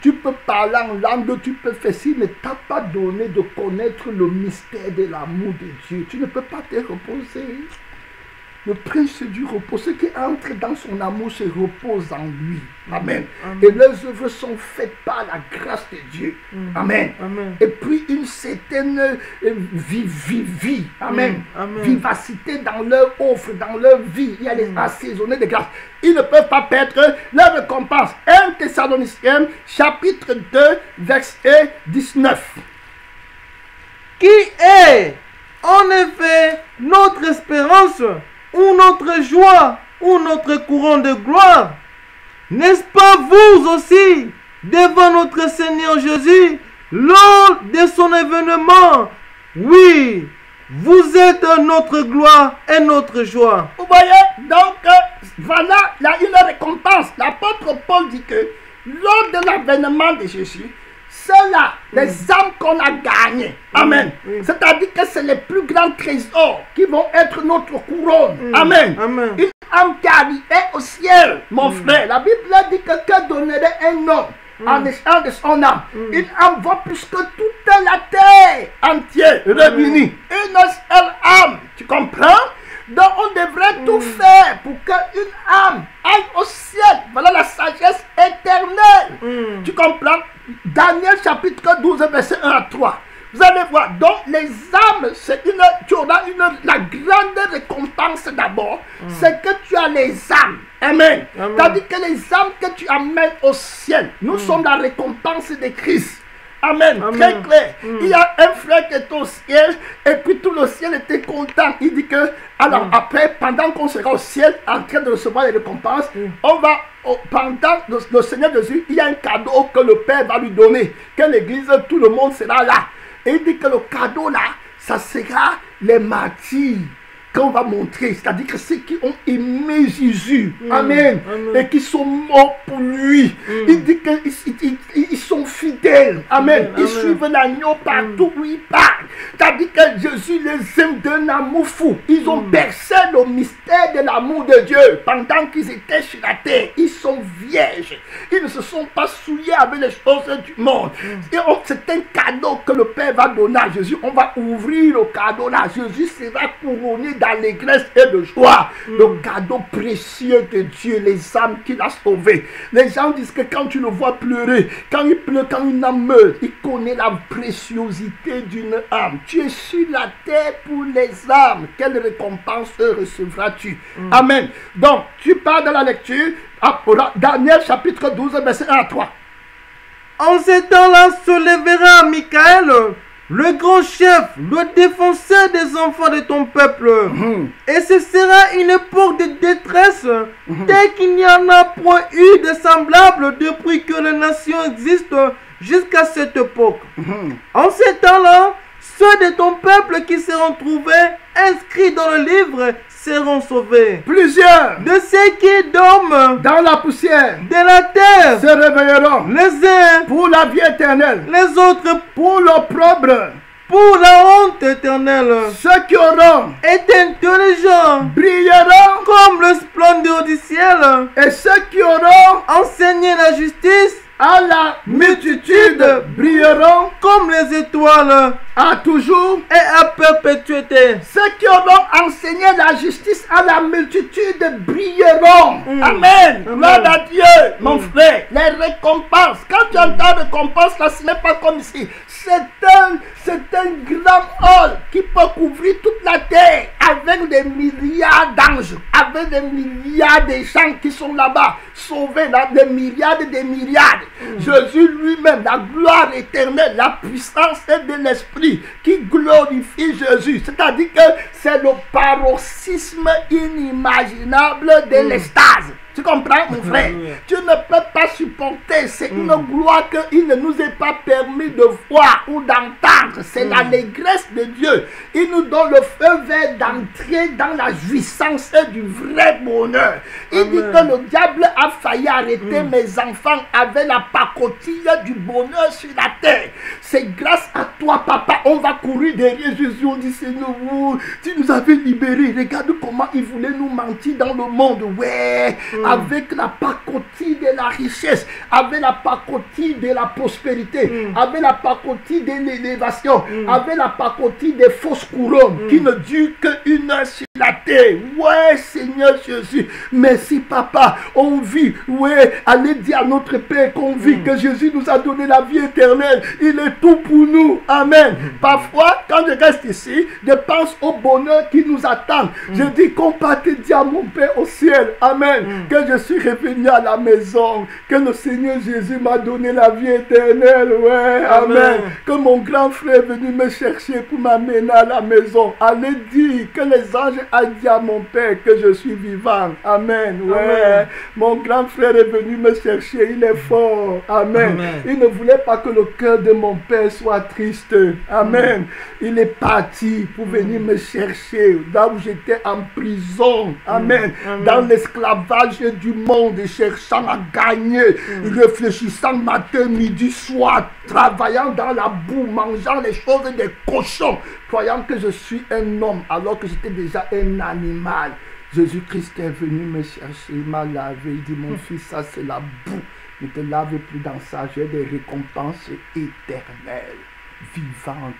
Tu peux parler en langue, tu peux faire. S'il ne t'a pas donné de connaître le mystère de l'amour de Dieu, tu ne peux pas te reposer. Le prince du repos, ceux qui entrent dans son amour se reposent en lui. Amen. Et leurs œuvres sont faites par la grâce de Dieu. Amen. Et puis une certaine vie. Amen. Vivacité dans leur offre, dans leur vie. Il y a les assaisonnés de grâce. Ils ne peuvent pas perdre leur récompense. 1 Thessaloniciens, chapitre 2, verset 19. Qui est en effet notre espérance, ou notre joie, ou notre couronne de gloire? N'est-ce pas vous aussi, devant notre Seigneur Jésus, lors de son événement? Oui, vous êtes notre gloire et notre joie. Vous voyez, donc voilà une récompense. L'apôtre Paul dit que lors de l'avènement de Jésus, c'est là les âmes qu'on a gagnées. Amen. C'est-à-dire que c'est les plus grands trésors qui vont être notre couronne. Amen. Une âme qui arrivait au ciel, mon frère. La Bible dit que donnerait un homme en échange de son âme. Une âme vaut plus que toute la terre entière réunie. Une seule âme. Tu comprends? Donc on devrait tout faire pour qu'une âme aille au ciel. Voilà la sagesse éternelle. Tu comprends? Daniel chapitre 12 verset 1 à 3. Vous allez voir, donc les âmes, tu auras la grande récompense d'abord, c'est que tu as les âmes. Amen. C'est-à-dire que les âmes que tu amènes au ciel, nous sommes la récompense de Christ. Amen. Très clair. Il y a un frère qui est au ciel et puis tout le ciel était content. Il dit que, alors après, pendant qu'on sera au ciel en train de recevoir les récompenses, on va, pendant le Seigneur Jésus, il y a un cadeau que le Père va lui donner, que l'église, tout le monde sera là. Et il dit que le cadeau là, ça sera les martyrs qu'on va montrer, c'est-à-dire que ceux qui ont aimé Jésus, amen, et qui sont morts pour lui. Il dit qu'ils sont fidèles, amen. Ils suivent l'agneau partout où il part. C'est-à-dire que Jésus les aime d'un amour fou. Ils ont percé le mystère de l'amour de Dieu pendant qu'ils étaient sur la terre. Ils sont vierges. Ils ne se sont pas souillés avec les choses du monde. C'est un cadeau que le Père va donner à Jésus. On va ouvrir le cadeau là. Jésus sera couronné d'allégresse et de joie. Le cadeau précieux de Dieu, les âmes qu'il a sauvées. Les gens disent que quand tu le vois pleurer, quand il pleut, quand une âme meurt, il connaît la préciosité d'une âme. Tu es sur la terre pour les âmes. Quelle récompense recevras-tu? Amen. Donc, tu pars de la lecture. Daniel chapitre 12, verset 1 à 3. En ces temps-là se lèvera Michael, le grand chef, le défenseur des enfants de ton peuple. Et ce sera une époque de détresse, telle qu'il n'y en a point eu de semblable depuis que les nations existent jusqu'à cette époque. En ces temps-là, ceux de ton peuple qui seront trouvés inscrits dans le livre seront sauvés. Plusieurs de ceux qui dorment dans la poussière de la terre se réveilleront, les uns pour la vie éternelle, les autres pour l'opprobre, pour la honte éternelle. Ceux qui auront est intelligent brilleront comme le splendeur du ciel, et ceux qui auront enseigné la justice à la multitude brilleront comme les étoiles à toujours et à perpétuité. Ceux qui auront enseigné la justice à la multitude brilleront. Amen. Gloire à Dieu, mon frère. Les récompenses. Quand tu entends récompense, là, ce n'est pas comme ici. C'est un grand hall qui peut couvrir toute la terre avec des milliards d'anges, avec des milliards de gens qui sont là-bas, sauvés, là, des milliards et des milliards. Jésus lui-même, la gloire éternelle, la puissance de l'Esprit qui glorifie Jésus. C'est-à-dire que c'est le paroxysme inimaginable de l'extase. Tu comprends, mon frère? Tu ne peux pas supporter. C'est une gloire qu'il ne nous est pas permis de voir ou d'entendre. C'est l'allégresse de Dieu. Il nous donne le feu vert d'entrer dans la jouissance du vrai bonheur. Il dit que le diable a failli arrêter mes enfants avec la pacotille du bonheur sur la terre. C'est grâce à toi, papa. On va courir derrière Jésus. On dit, Seigneur, tu nous avais libérés. Regarde comment il voulait nous mentir dans le monde. Ouais. Avec la pacotille de la richesse, avec la pacotille de la prospérité, avec la pacotille de l'élévation, avec la pacotille des fausses couronnes qui ne durent qu'une heure sur la terre. Ouais, Seigneur Jésus, merci papa. On vit, ouais, allez dire à notre Père qu'on vit que Jésus nous a donné la vie éternelle. Il est tout pour nous. Amen. Parfois, quand je reste ici, je pense au bonheur qui nous attend. Je dis qu'on peut te dire à mon Père au ciel. Amen. Que je suis revenu à la maison, que le Seigneur Jésus m'a donné la vie éternelle, ouais, amen. Que mon grand frère est venu me chercher pour m'amener à la maison. Allez dire que les anges ont dit à mon Père que je suis vivant, amen, ouais. Amen. Mon grand frère est venu me chercher, il est fort, amen. Amen. Il ne voulait pas que le cœur de mon Père soit triste, amen. Il est parti pour venir me chercher, là où j'étais en prison, amen. Dans l'esclavage du monde, cherchant à gagner, réfléchissant matin, midi, soir, travaillant dans la boue, mangeant les choses des cochons, croyant que je suis un homme alors que j'étais déjà un animal. Jésus-Christ est venu me chercher, il m'a lavé, il dit mon fils, ça c'est la boue, ne te lave plus dans ça, j'ai des récompenses éternelles, vivantes.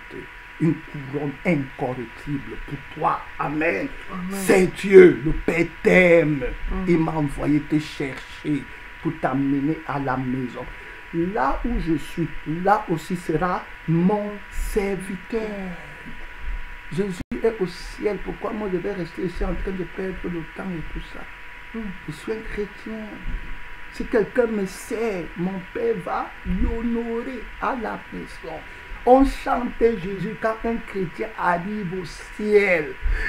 Une couronne incorruptible pour toi. Amen. C'est Dieu, le Père t'aime. Il m'a envoyé te chercher pour t'amener à la maison. Là où je suis, là aussi sera mon serviteur. Jésus est au ciel. Pourquoi moi je vais rester ici en train de perdre le temps et tout ça? Je suis un chrétien. Si quelqu'un me sert, mon Père va l'honorer à la maison. On chantait Jésus quand un chrétien arrive au ciel.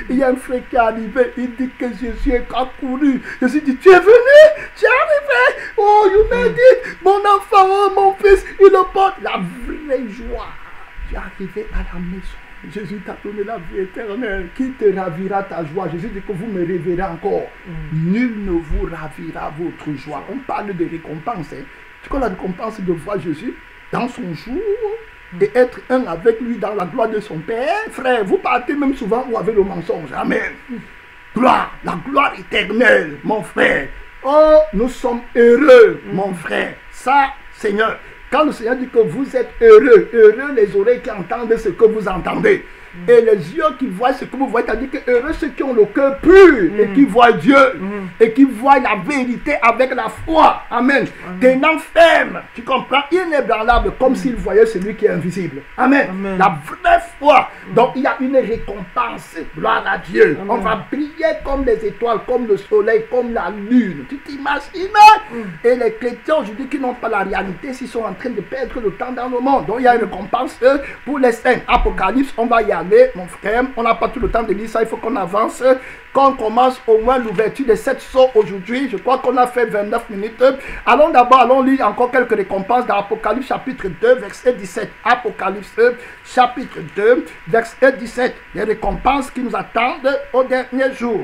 Il y a un frère qui est arrivé, il dit que Jésus est accouru. Jésus dit, tu es venu, tu es arrivé. Oh, you made it. Mon enfant, oh, mon fils, il le porte. La vraie joie. Tu es arrivé à la maison. Jésus t'a donné la vie éternelle. Qui te ravira ta joie? Jésus dit que vous me révérez encore. Nul ne vous ravira votre joie. On parle de récompense. Hein. Tu connais la récompense de voir Jésus dans son jour et être un avec lui dans la gloire de son Père. Frère, vous partez même souvent où avec le mensonge. Amen. Gloire, la gloire éternelle, mon frère. Oh, nous sommes heureux, mon frère. Ça, Seigneur, quand le Seigneur dit que vous êtes heureux, heureux les oreilles qui entendent ce que vous entendez. Et les yeux qui voient ce que vous voyez, c'est-à-dire que heureux ceux qui ont le cœur pur et qui voient Dieu et qui voient la vérité avec la foi. Amen. Tenant ferme, tu comprends, inébranlable, comme s'il voyait celui qui est invisible. Amen. La vraie foi. Donc il y a une récompense. Gloire à Dieu. On va briller comme les étoiles, comme le soleil, comme la lune. Tu t'imagines? Et les chrétiens aujourd'hui qui n'ont pas la réalité, s'ils sont en train de perdre le temps dans le monde. Donc il y a une récompense pour les saints. Apocalypse, on va y aller, mon frère. On n'a pas tout le temps de lire ça, il faut qu'on avance. Qu'on commence au moins l'ouverture des 7 sceaux aujourd'hui. Je crois qu'on a fait 29 minutes. Allons d'abord, allons lire encore quelques récompenses dans Apocalypse chapitre 2, verset 17. Apocalypse chapitre 2, verset 17. Les récompenses qui nous attendent au dernier jour.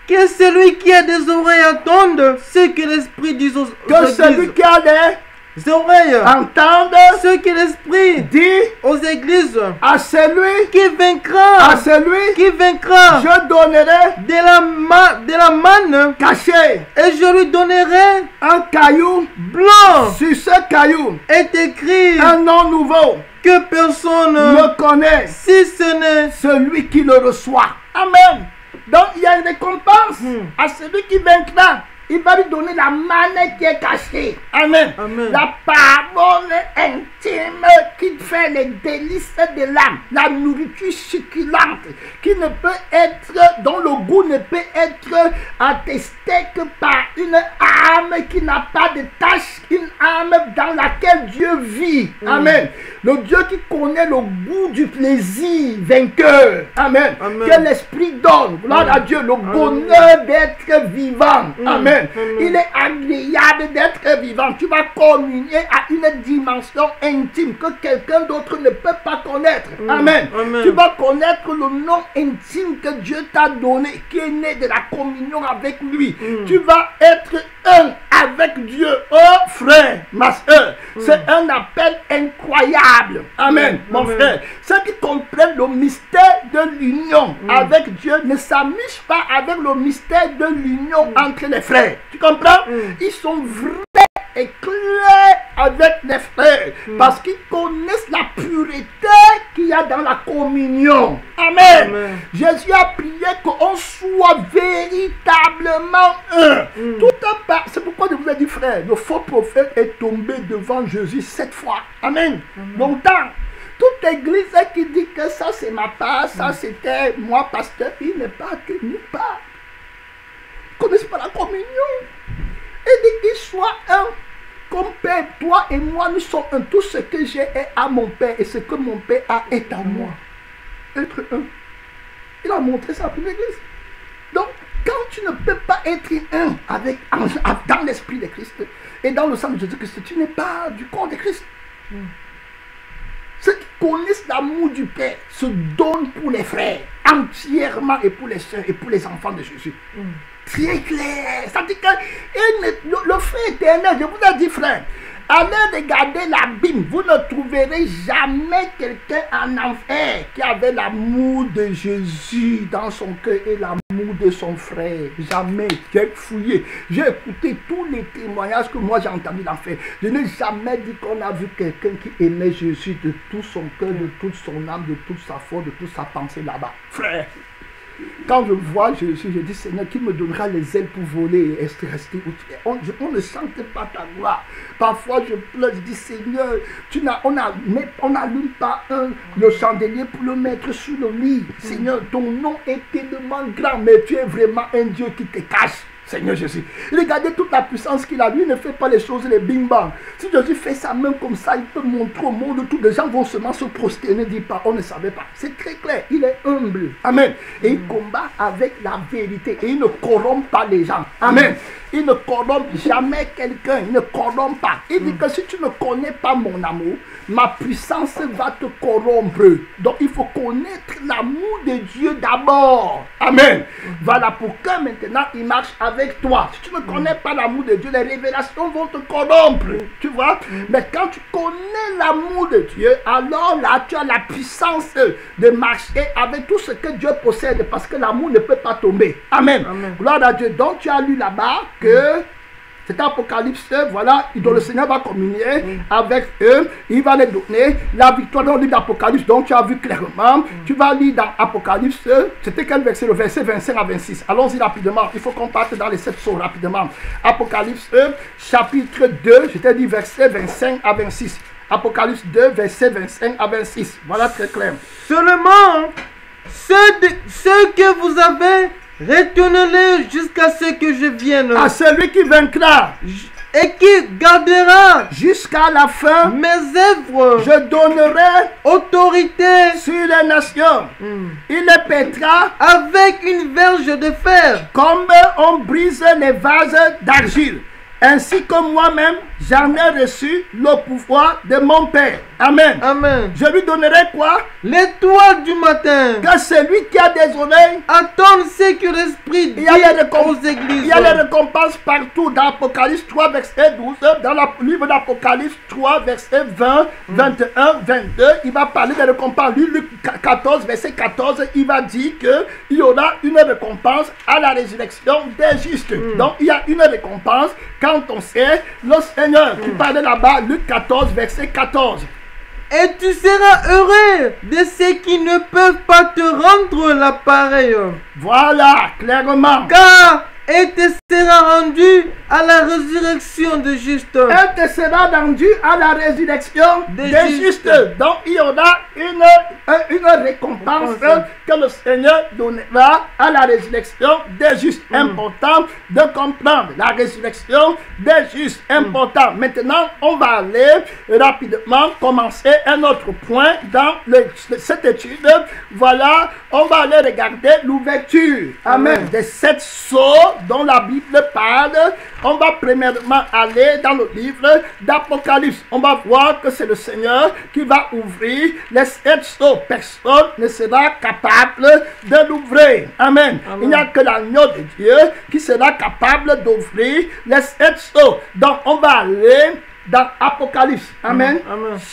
Que celui qui a des oreilles entende ce que l'Esprit dit aux Que celui qui a des oreilles entende ce que l'Esprit dit aux églises. À celui qui vaincra. À celui qui vaincra. Je donnerai de la manne cachée. Et je lui donnerai un caillou blanc. Sur ce caillou est écrit un nom nouveau que personne ne connaît si ce n'est celui qui le reçoit. Amen. Donc il y a une récompense à celui qui vaincra. Il va lui donner la manne qui est cachée. Amen. La parole intime qui fait les délices de l'âme. La nourriture succulente qui ne peut être, dont le goût ne peut être attesté que par une âme qui n'a pas de tâche, une âme dans laquelle Dieu vit. Amen. Le Dieu qui connaît le goût du plaisir vainqueur. Amen. Que l'Esprit donne. Gloire à Dieu. Le bonheur d'être vivant. Amen. Il est agréable d'être vivant. Tu vas communier à une dimension intime que quelqu'un d'autre ne peut pas connaître. Amen. Tu vas connaître le nom intime que Dieu t'a donné, qui est né de la communion avec lui. Tu vas être un avec Dieu. Oh frère, ma soeur, c'est un appel incroyable. Amen, mon frère. Ceux qui comprennent le mystère de l'union avec Dieu ne s'amusent pas avec le mystère de l'union entre les frères. Tu comprends? Ils sont vrais et clairs avec les frères parce qu'ils connaissent la pureté qu'il y a dans la communion. Amen. Jésus a prié qu'on soit véritablement un. C'est pourquoi je vous ai dit, frère, le faux prophète est tombé devant Jésus 7 fois. Amen. Longtemps. Toute église qui dit que ça c'est ma part, ça c'était moi pasteur, il n'est pas tenu part. Ils ne connaissent pas la communion. Et dit qu'il soit un. Comme Père, toi et moi, nous sommes un. Tout ce que j'ai est à mon Père et ce que mon Père a est à moi. Être un. Il a montré ça pour l'église. Donc, quand tu ne peux pas être un avec, dans l'esprit de Christ et dans le sang de Jésus-Christ, tu n'es pas du corps de Christ. Ceux qui connaissent l'amour du Père se donnent pour les frères, entièrement, et pour les soeurs et pour les enfants de Jésus. Très clair. Ça dit que le frère éternel, je vous ai dit, frère, allez regarder la Bible, vous ne trouverez jamais quelqu'un en enfer qui avait l'amour de Jésus dans son cœur et l'amour de son frère. Jamais. J'ai fouillé, j'ai écouté tous les témoignages que moi j'ai entendus d'enfer. Je n'ai jamais dit qu'on a vu quelqu'un qui aimait Jésus de tout son cœur, de toute son âme, de toute sa foi, de toute sa pensée là-bas. Frère. Quand je vois Jésus, je dis, Seigneur, qui me donnera les ailes pour voler et rester où tu es. On ne sente pas ta gloire. Parfois, je pleure, je dis, Seigneur, on n'allume pas le chandelier pour le mettre sous le lit. Seigneur, ton nom est tellement grand, mais tu es vraiment un Dieu qui te cache. Seigneur Jésus. Regardez toute la puissance qu'il a. Lui ne fait pas les choses, les bing-bang. Si Jésus fait sa main comme ça, il peut montrer au monde tout. Les gens vont seulement se prosterner, dire pas, on ne savait pas. C'est très clair. Il est humble. Amen. Et il combat avec la vérité. Et il ne corrompt pas les gens. Amen. Il ne corrompt jamais quelqu'un. Il ne corrompt pas. Il dit que si tu ne connais pas mon amour, ma puissance va te corrompre. Donc il faut connaître l'amour de Dieu d'abord. Amen. Voilà pourquoi maintenant il marche avec toi. Si tu ne connais pas l'amour de Dieu, les révélations vont te corrompre. Tu vois? Mais quand tu connais l'amour de Dieu, alors là tu as la puissance de marcher avec tout ce que Dieu possède, parce que l'amour ne peut pas tomber. Amen. Gloire à Dieu. Donc tu as lu là-bas que C'est Apocalypse, voilà, dont le Seigneur va communier avec eux. Il va les donner la victoire dans le livre d'Apocalypse. Donc tu as vu clairement. Tu vas lire dans Apocalypse. C'était quel verset? Le verset 25 à 26. Allons-y rapidement. Il faut qu'on parte dans les 7 sceaux rapidement. Apocalypse chapitre 2. Je t'ai dit verset 25 à 26. Apocalypse 2, verset 25 à 26. Voilà très clair. Seulement, ceux que vous avez, retournez-les jusqu'à ce que je vienne. À celui qui vaincra Et qui gardera jusqu'à la fin, mes œuvres, je donnerai autorité sur les nations. Il les pètera avec une verge de fer. comme on brise les vases d'argile. Ainsi que moi-même, j'en ai reçu le pouvoir de mon Père. Amen. Amen. Je lui donnerai quoi? L'étoile du matin. Que celui qui a des oreilles, Attends ce que l'Esprit dit aux églises. il y a les récompenses partout dans Apocalypse 3, verset 12, dans le livre d'Apocalypse 3, verset 20, 21, 22, il va parler des récompenses. Luc 14, verset 14, il va dire qu'il y aura une récompense à la résurrection des justes. Donc il y a une récompense quand on sait le Seigneur qui parlait là-bas, Luc 14, verset 14. Et tu seras heureux de ceux qui ne peuvent pas te rendre l'appareil. Voilà, clairement. Car elle te sera rendue à la résurrection des justes. Elle te sera rendue à la résurrection des justes. Donc il y aura une récompense que le Seigneur donnera à la résurrection des justes. Important de comprendre la résurrection des justes. Important. Maintenant, on va aller rapidement commencer un autre point dans cette étude. Voilà, on va aller regarder l'ouverture. Amen. Des 7 sceaux dont la Bible parle. On va premièrement aller dans le livre d'Apocalypse. On va voir que c'est le Seigneur qui va ouvrir les 7 sceaux. Personne ne sera capable de l'ouvrir. Amen. Il n'y a que l'agneau de Dieu qui sera capable d'ouvrir les 7 sceaux. Donc on va aller dans Apocalypse. Amen.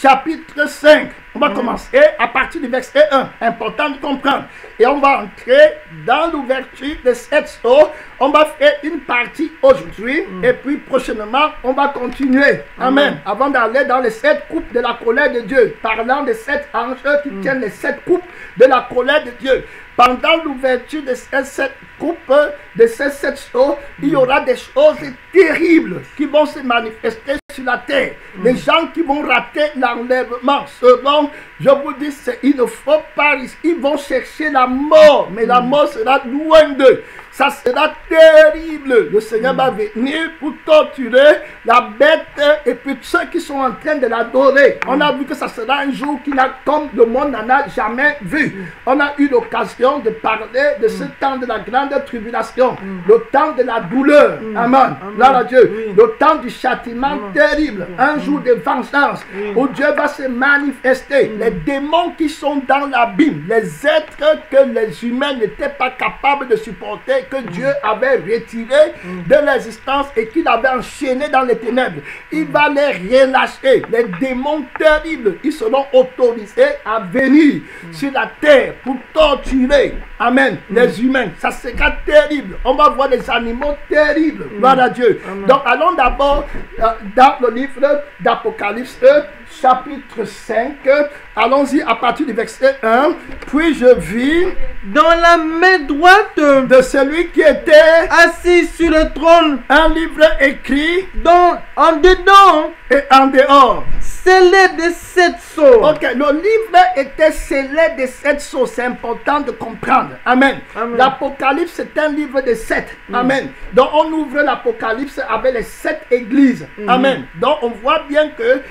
Chapitre 5. On va commencer à partir du verset 1. Important de comprendre. Et on va entrer dans l'ouverture de cette sceaux. On va faire une partie aujourd'hui. Et puis prochainement, on va continuer. Amen. Avant d'aller dans les 7 coupes de la colère de Dieu. Parlant des 7 anges qui tiennent les 7 coupes de la colère de Dieu. Pendant l'ouverture de ces 7 coupes, de ces 7 sceaux, il y aura des choses terribles qui vont se manifester sur la terre. Les gens qui vont rater l'enlèvement seront, je vous dis, il ne faut pas risquer. Ils vont chercher la mort, mais la mort sera loin d'eux. Ça sera terrible. Le Seigneur va venir pour torturer la bête et puis ceux qui sont en train de l'adorer. On a vu que ça sera un jour comme le monde n'en a jamais vu. On a eu l'occasion de parler de ce temps de la grande tribulation, le temps de la douleur. Amen. Gloire à Dieu. Le temps du châtiment terrible. Un jour de vengeance où Dieu va se manifester. Les démons qui sont dans l'abîme, les êtres que les humains n'étaient pas capables de supporter, que Dieu avait retiré de l'existence et qu'il avait enchaîné dans les ténèbres. Il va les relâcher. Les démons terribles, ils seront autorisés à venir sur la terre pour torturer. Amen. Les humains, ça sera terrible. On va voir des animaux terribles. Gloire à Dieu. Donc allons d'abord dans le livre d'Apocalypse, chapitre 5. Allons-y à partir du verset 1. Puis je vis dans la main droite de celui qui était assis sur le trône un livre écrit en dedans et en dehors, scellé de 7 sceaux. Ok, le livre était scellé de 7 sceaux. C'est important de comprendre. Amen. L'Apocalypse, c'est un livre de 7. Amen. Donc on ouvre l'Apocalypse avec les 7 églises. Amen. Donc on voit bien que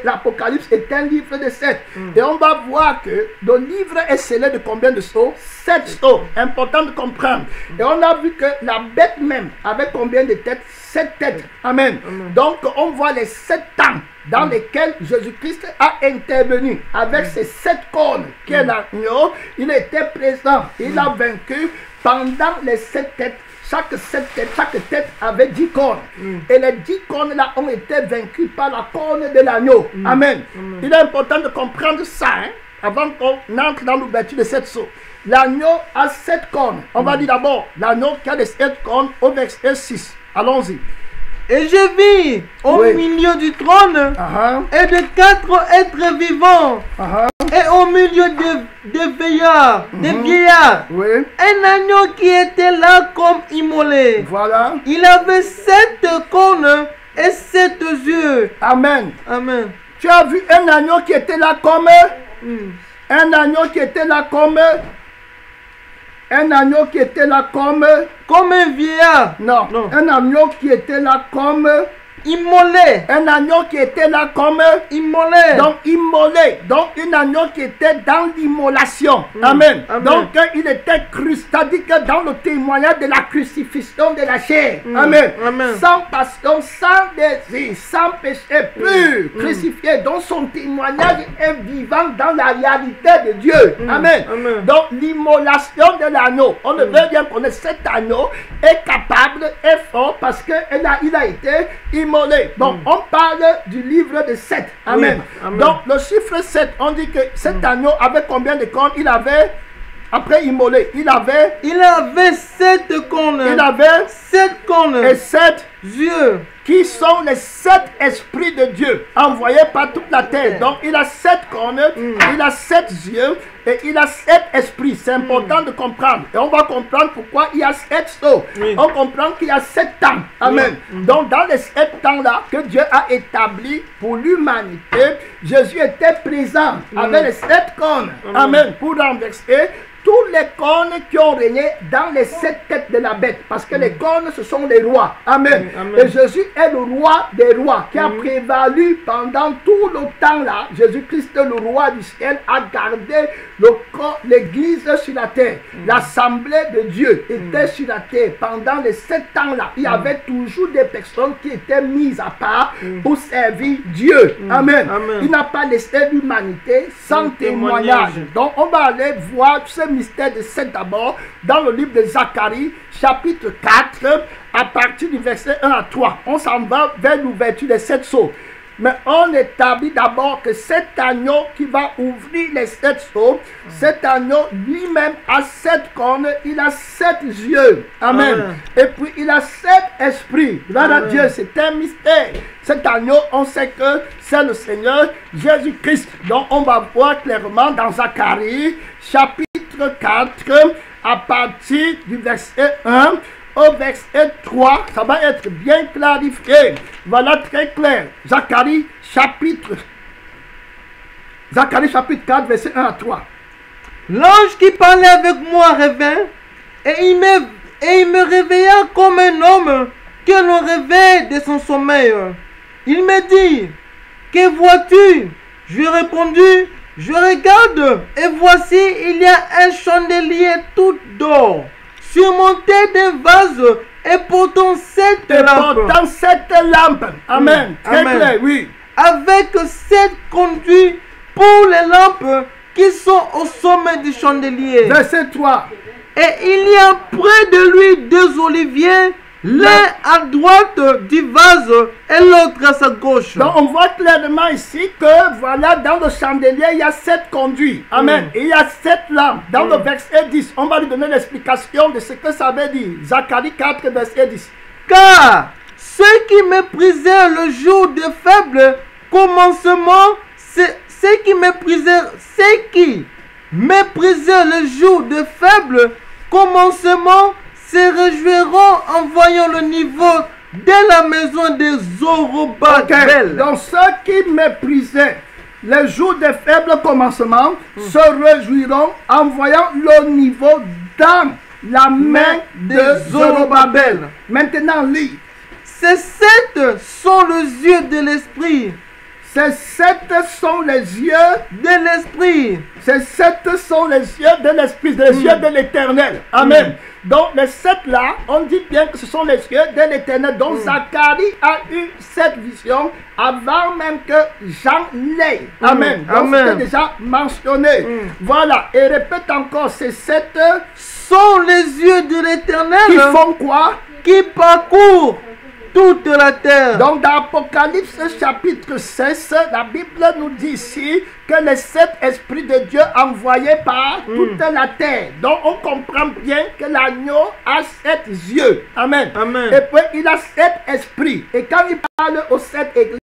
l'Apocalypse est un livre de 7. Et on va voir que le livre est scellé de combien de sceaux? 7 sceaux. Important de comprendre. Et on a vu que la bête même avait combien de têtes? 7 têtes. Amen. Donc on voit les 7 temps dans lesquels Jésus-Christ a intervenu avec ses 7 cornes qui est l'agneau. Il était présent. Il a vaincu pendant les 7 têtes. Chaque tête avait 10 cornes. Et les 10 cornes là ont été vaincues par la corne de l'agneau. Amen. Il est important de comprendre ça avant qu'on entre dans l'ouverture de cette sceaux. L'agneau a 7 cornes. On va dire d'abord l'agneau qui a les 7 cornes au verset 6. Allons-y. Et je vis au Oui. milieu du trône et de 4 êtres vivants. Et au milieu des vieillards, Oui. un agneau qui était là comme immolé. Voilà. Il avait 7 cornes et 7 yeux. Amen. Amen. Tu as vu un agneau qui était là comme... Un agneau qui était là comme... Un agneau qui était là comme... Comme un vieillard. Non. Non. Un agneau qui était là comme... Immolé. Un agneau qui était là comme... Immolé. Donc immolé. Donc un agneau qui était dans l'immolation. Amen. Amen. Donc il était crucifié dans le témoignage de la crucifixion de la chair. Amen. Amen. Sans passion, sans désir, sans péché, pur, crucifié. Donc son témoignage est vivant dans la réalité de Dieu. Amen. Amen. Donc l'immolation de l'agneau. On ne veut bien connaître cet agneau est capable, est fort parce qu'il a été immolé. Donc, on parle du livre de 7. Amen. Oui. Amen. Donc, le chiffre 7, on dit que cet agneau avait combien de cornes? Il avait, après immolé, il avait 7 cornes. Il avait 7 cornes. et 7 yeux. qui sont les 7 esprits de Dieu envoyés par toute la terre. Donc, il a 7 cornes, il a 7 yeux et il a 7 esprits. C'est important de comprendre. Et on va comprendre pourquoi il y a 7 sauts. Oui. On comprend qu'il y a 7 temps. Amen. Donc, dans les 7 temps-là que Dieu a établi pour l'humanité, Jésus était présent avec les 7 cornes. Amen. Pour renverser tous les cornes qui ont régné dans les 7 têtes de la bête. Parce que les cornes, ce sont les rois. Amen. Amen. Et Jésus est le roi des rois qui a prévalu pendant tout le temps là. Jésus-Christ, le roi du ciel, a gardé l'église sur la terre. L'assemblée de Dieu était sur la terre pendant les 7 ans là. Il y avait toujours des personnes qui étaient mises à part pour servir Dieu. Amen. Amen. Il n'a pas laissé l'humanité sans témoignage. Donc on va aller voir ce mystère de 7 d'abord dans le livre de Zacharie chapitre 4 à partir du verset 1 à 3. On s'en va vers l'ouverture des 7 sceaux. Mais on établit d'abord que cet agneau qui va ouvrir les 7 sceaux, cet agneau lui-même a 7 cornes, il a 7 yeux. Amen. Amen. Et puis il a 7 esprits. Gloire à Dieu, c'est un mystère. Cet agneau, on sait que c'est le Seigneur Jésus-Christ. Donc on va voir clairement dans Zacharie chapitre 4 à partir du verset 1 au verset 3, ça va être bien clarifié. Voilà, très clair. Zacharie chapitre 4, verset 1 à 3. L'ange qui parlait avec moi revint et il me réveilla comme un homme que l'on réveille de son sommeil. Il me dit, que vois-tu? Je lui ai répondu, je regarde et voici il y a un chandelier tout d'or surmonté d'un vase et portant 7 lampes. Portant 7 lampes. Amen. Très Amen. clair, oui. Avec 7 conduits pour les lampes qui sont au sommet du chandelier. Verset 3. Et il y a près de lui 2 oliviers, l'un à droite du vase et l'autre à sa gauche. Donc on voit clairement ici que voilà, dans le chandelier, il y a 7 conduits. Amen. Et il y a 7 lampes. Dans le verset 10, on va lui donner l'explication de ce que ça veut dire. Zacharie 4, verset 10. Car ceux qui méprisaient le jour de faible commencement, ceux qui méprisaient le jour de faible commencement se réjouiront en voyant le niveau de la maison des Zorobabel. Donc ceux qui méprisaient les jours de faible commencement se réjouiront en voyant le niveau dans la main de Zorobabel. Maintenant, lis. Ces 7 sont les yeux de l'esprit. Ces 7 sont les yeux de l'esprit. Ces 7 sont les yeux de l'esprit, les yeux de l'éternel. Amen. Donc les 7 là, on dit bien que ce sont les yeux de l'éternel. Donc Zacharie a eu cette vision avant même que Jean l'ait. Amen. Donc c'était déjà mentionné. Voilà. Et répète encore, ces 7 sont les yeux de l'éternel. Qui font quoi? Qui parcourent toute la terre. Donc dans Apocalypse chapitre 16, la Bible nous dit ici que les 7 esprits de Dieu envoyés par toute la terre. Donc on comprend bien que l'agneau a 7 yeux. Amen. Amen. Et puis il a 7 esprits. Et quand il parle aux 7 églises,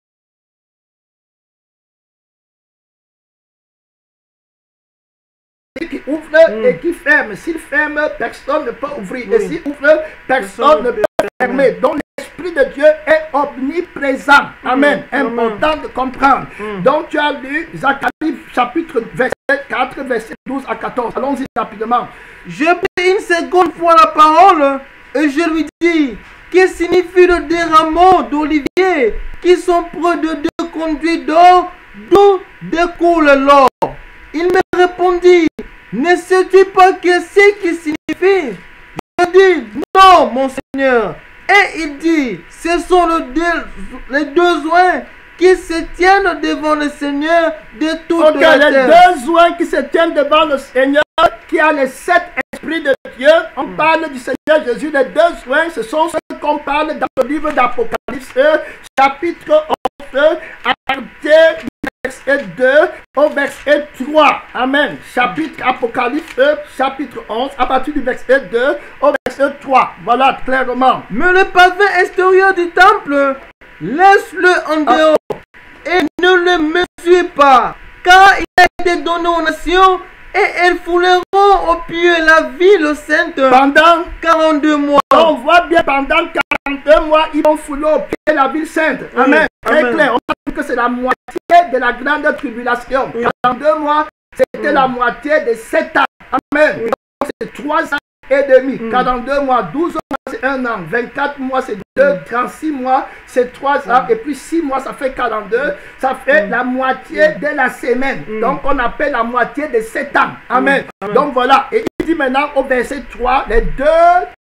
qui ouvre et qui ferme. S'il ferme, personne ne peut ouvrir. Et s'il ouvre, personne ne peut fermer. Donc l'Esprit de Dieu est omniprésent. Amen. Important de comprendre. Donc tu as lu Zacharie chapitre 4, verset 12 à 14. Allons-y rapidement. Je pris une seconde fois la parole et je lui dis: que signifie le déraillement d'olivier qui sont près de 2 conduits d'or d'où découle l'or? Il me répondit: ne sais-tu pas que ce qui signifie? Je dis: non, mon Seigneur. Et il dit: ce sont les 2 oins qui se tiennent devant le Seigneur de toute la terre. Les 2 oins qui se tiennent devant le Seigneur, qui a les 7 esprits de Dieu. On parle du Seigneur Jésus. Les 2 oins, ce sont ceux qu'on parle dans le livre d'Apocalypse, chapitre 11, à partir verset 2 au verset 3. Amen. Chapitre Apocalypse, chapitre 11, à partir du verset 2 au verset 3. Voilà, clairement. Mais le pavé extérieur du temple, laisse-le en dehors et ne le mesure pas, car il a été donné aux nations et elles fouleront au pied la ville sainte pendant 42 mois. On voit bien, pendant 42 mois, ils vont fouler au pied la ville sainte. Amen. Très clair. On voit que c'est la moitié de la grande tribulation. 42 mois, c'était la moitié de 7 ans. Amen. Donc c'est 3 ans et demi. 42 mois, 12 mois, c'est 1 an. 24 mois, c'est 2. 36 mois, c'est 3 ans. Et puis 6 mois, ça fait 42. Ça fait la moitié de la semaine. Donc on appelle la moitié de 7 ans. Amen. Donc voilà. Et il dit maintenant au verset 3, les 2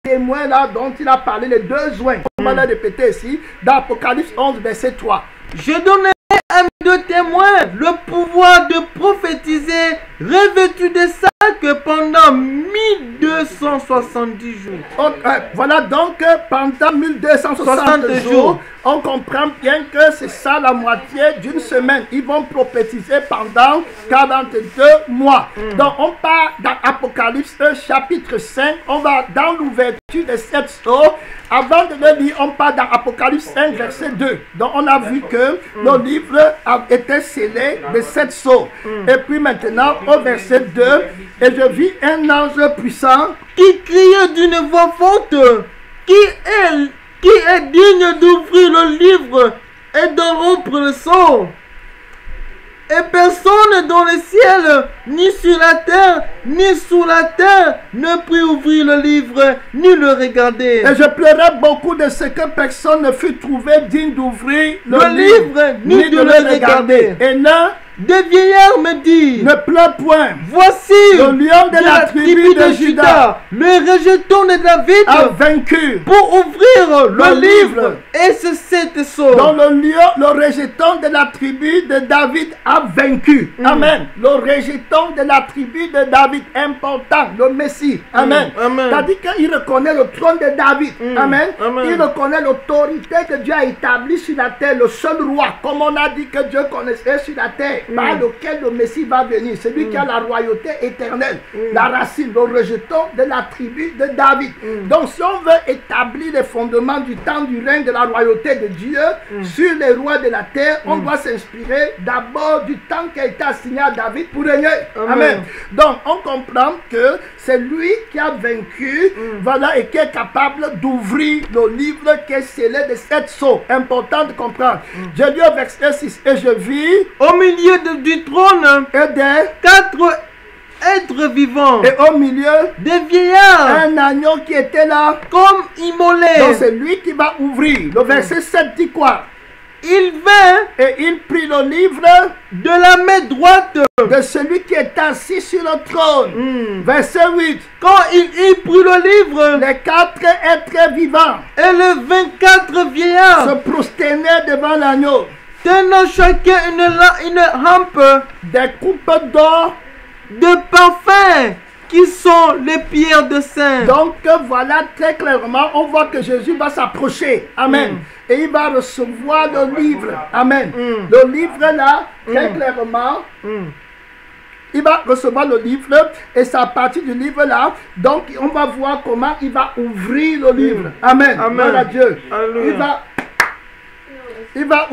témoins là dont il a parlé, les 2 oins. On va les répéter ici. Dans Apocalypse 11, verset 3. Je donnerai à mes 2 témoins le pouvoir de prophétiser, revêtus de sac pendant 1270 jours. Voilà donc pendant 1260 jours, on comprend bien que c'est ça la moitié d'une semaine. Ils vont prophétiser pendant 42 mois. Donc on part dans Apocalypse chapitre 5, on va dans l'ouverture de cette sceaux. Avant de le lire, on part dans Apocalypse 5 verset 2. Donc on a vu que le livre a été scellé de 7 sceaux. Et puis maintenant au verset 2, et je vis un ange puissant qui criait d'une voix forte: qui est digne d'ouvrir le livre et d'en rompre le sceau? Et personne dans le ciel, ni sur la terre, ni sous la terre, ne put ouvrir le livre, ni le regarder. Et je pleurais beaucoup de ce que personne ne fut trouvé digne d'ouvrir le livre, ni de le regarder. Et là, des vieillards me disent: ne pleure point. Voici le lion de la tribu de Juda, le rejeton de David, a vaincu pour ouvrir le livre et ce 7 sceaux. Donc le lion, le rejeton de la tribu de David a vaincu. Amen. Le rejeton de la tribu de David, important, le Messie. Amen. C'est-à-dire qu'il reconnaît le trône de David. Amen. Il reconnaît l'autorité que Dieu a établie sur la terre, le seul roi, comme on a dit que Dieu connaissait sur la terre, par lequel le Messie va venir, celui qui a la royauté éternelle, la racine, le rejeton de la tribu de David. Donc si on veut établir les fondements du temps du règne de la royauté de Dieu sur les rois de la terre, on doit s'inspirer d'abord du temps qui a été assigné à David pour régner. Amen. Donc on comprend que c'est lui qui a vaincu, voilà, et qui est capable d'ouvrir le livre qui est scellé de 7 sceaux. Important de comprendre. Je lis au verset 6, et je vis au milieu du trône et des 4 êtres vivants, et au milieu des vieillards, un agneau qui était là comme immolé. Donc c'est lui qui va ouvrir. Le verset 7 dit quoi? Il vint et il prit le livre de la main droite de celui qui est assis sur le trône. Verset 8. Quand il prit le livre, les 4 êtres vivants et les 24 vieillards se prosternaient devant l'agneau, tenant chacun une hampe des coupes d'or de parfum qui sont les pierres de saint. Donc voilà, très clairement, on voit que Jésus va s'approcher. Amen. Et il va recevoir le livre. Amen. Le livre là, très clairement, il va recevoir le livre et c'est à partir du livre là, donc on va voir comment il va ouvrir le livre. Amen. Gloire à Dieu. Il va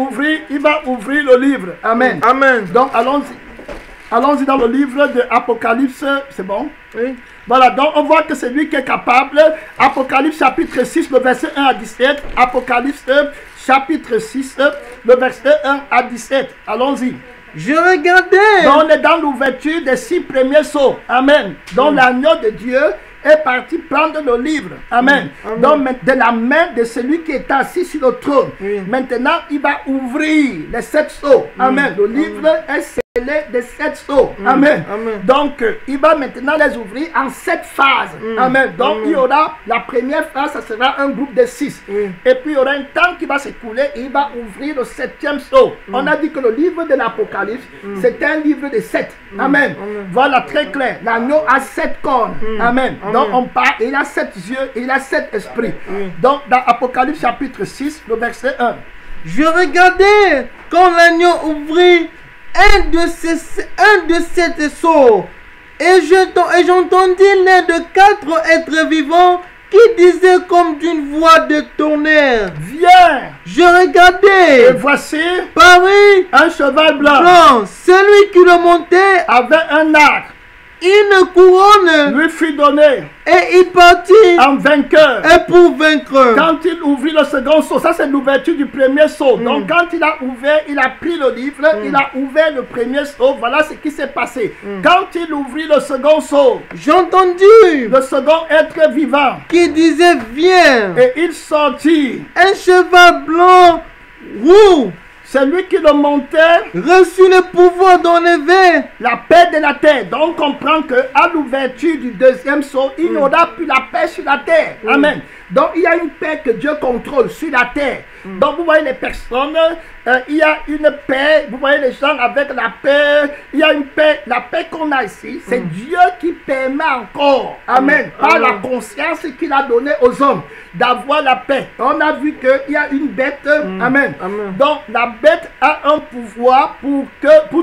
ouvrir le livre. Amen. Amen. Donc allons-y dans le livre de Apocalypse. C'est bon? Oui. Voilà, donc on voit que c'est lui qui est capable. Apocalypse chapitre 6, le verset 1 à 17. Apocalypse chapitre 6, le verset 1 à 17. Allons-y. Je regardais. Donc on est dans l'ouverture des 6 premiers sceaux. Amen. Donc l'agneau de Dieu est parti prendre le livre. Amen. Donc de la main de celui qui est assis sur le trône. Maintenant, il va ouvrir les 7 sceaux. Amen. Le livre est scellé des 7 sceaux. Amen. Donc, il va maintenant les ouvrir en 7 phases. Amen. Donc, il y aura la première phase, ça sera un groupe de 6. Et puis, il y aura un temps qui va s'écouler et il va ouvrir le 7e sceau. On a dit que le livre de l'Apocalypse, c'est un livre de 7. Amen. Voilà, très clair. L'agneau a 7 cornes. Amen. Donc, on parle, il a 7 yeux, il a 7 esprits. Donc, dans Apocalypse chapitre 6, le verset 1. Je regardais quand l'agneau ouvrit un de ces sceaux, et j'entendis l'un de 4 êtres vivants qui disait comme d'une voix de tonnerre: Viens! Je regardais, Et voici parut un cheval blanc. Celui qui le montait avait un arc. une couronne Lui fut donné et il partit en vainqueur. et pour vaincre. Quand il ouvrit le second sceau, ça c'est l'ouverture du premier sceau. Donc quand il a ouvert, il a pris le livre, il a ouvert le premier sceau. Voilà ce qui s'est passé. Quand il ouvrit le second sceau, J'entendis le second être vivant, qui disait: Viens. et il sortit. Un cheval blanc roux Celui qui le montait, reçut le pouvoir d'enlever la paix de la terre. Donc on comprend qu'à l'ouverture du deuxième sceau, il n'y aura plus la paix sur la terre. Amen. Donc il y a une paix que Dieu contrôle sur la terre. Donc vous voyez les personnes, il y a une paix, vous voyez les gens avec la paix, il y a une paix, la paix qu'on a ici, c'est Dieu qui permet encore, amen, par la conscience qu'il a donnée aux hommes, d'avoir la paix. On a vu qu'il y a une bête, amen. Donc la bête a un pouvoir pour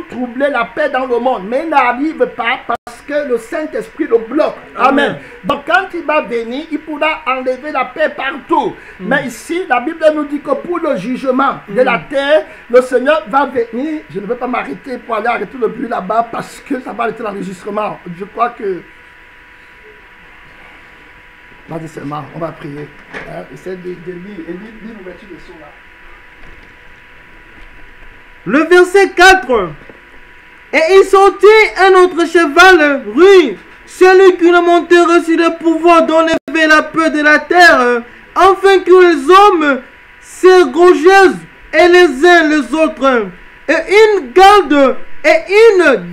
troubler la paix dans le monde, mais il n'arrive pas parce que le Saint-Esprit le bloque. Amen. Donc quand il va venir, il pourra enlever la paix partout. Mais ici, la Bible nous dit que pour le jugement de la terre, le Seigneur va venir. Je ne vais pas m'arrêter pour aller arrêter le bruit là-bas parce que ça va arrêter l'enregistrement. Je crois que... Vas-y seulement, on va prier. Essaye de lire l'ouverture de ce là. le verset 4. Et il sortit un autre cheval roux. Celui qui le montait reçut le pouvoir d'enlever la peur de la terre, afin que les hommes s'égorgent et les uns les autres. Et une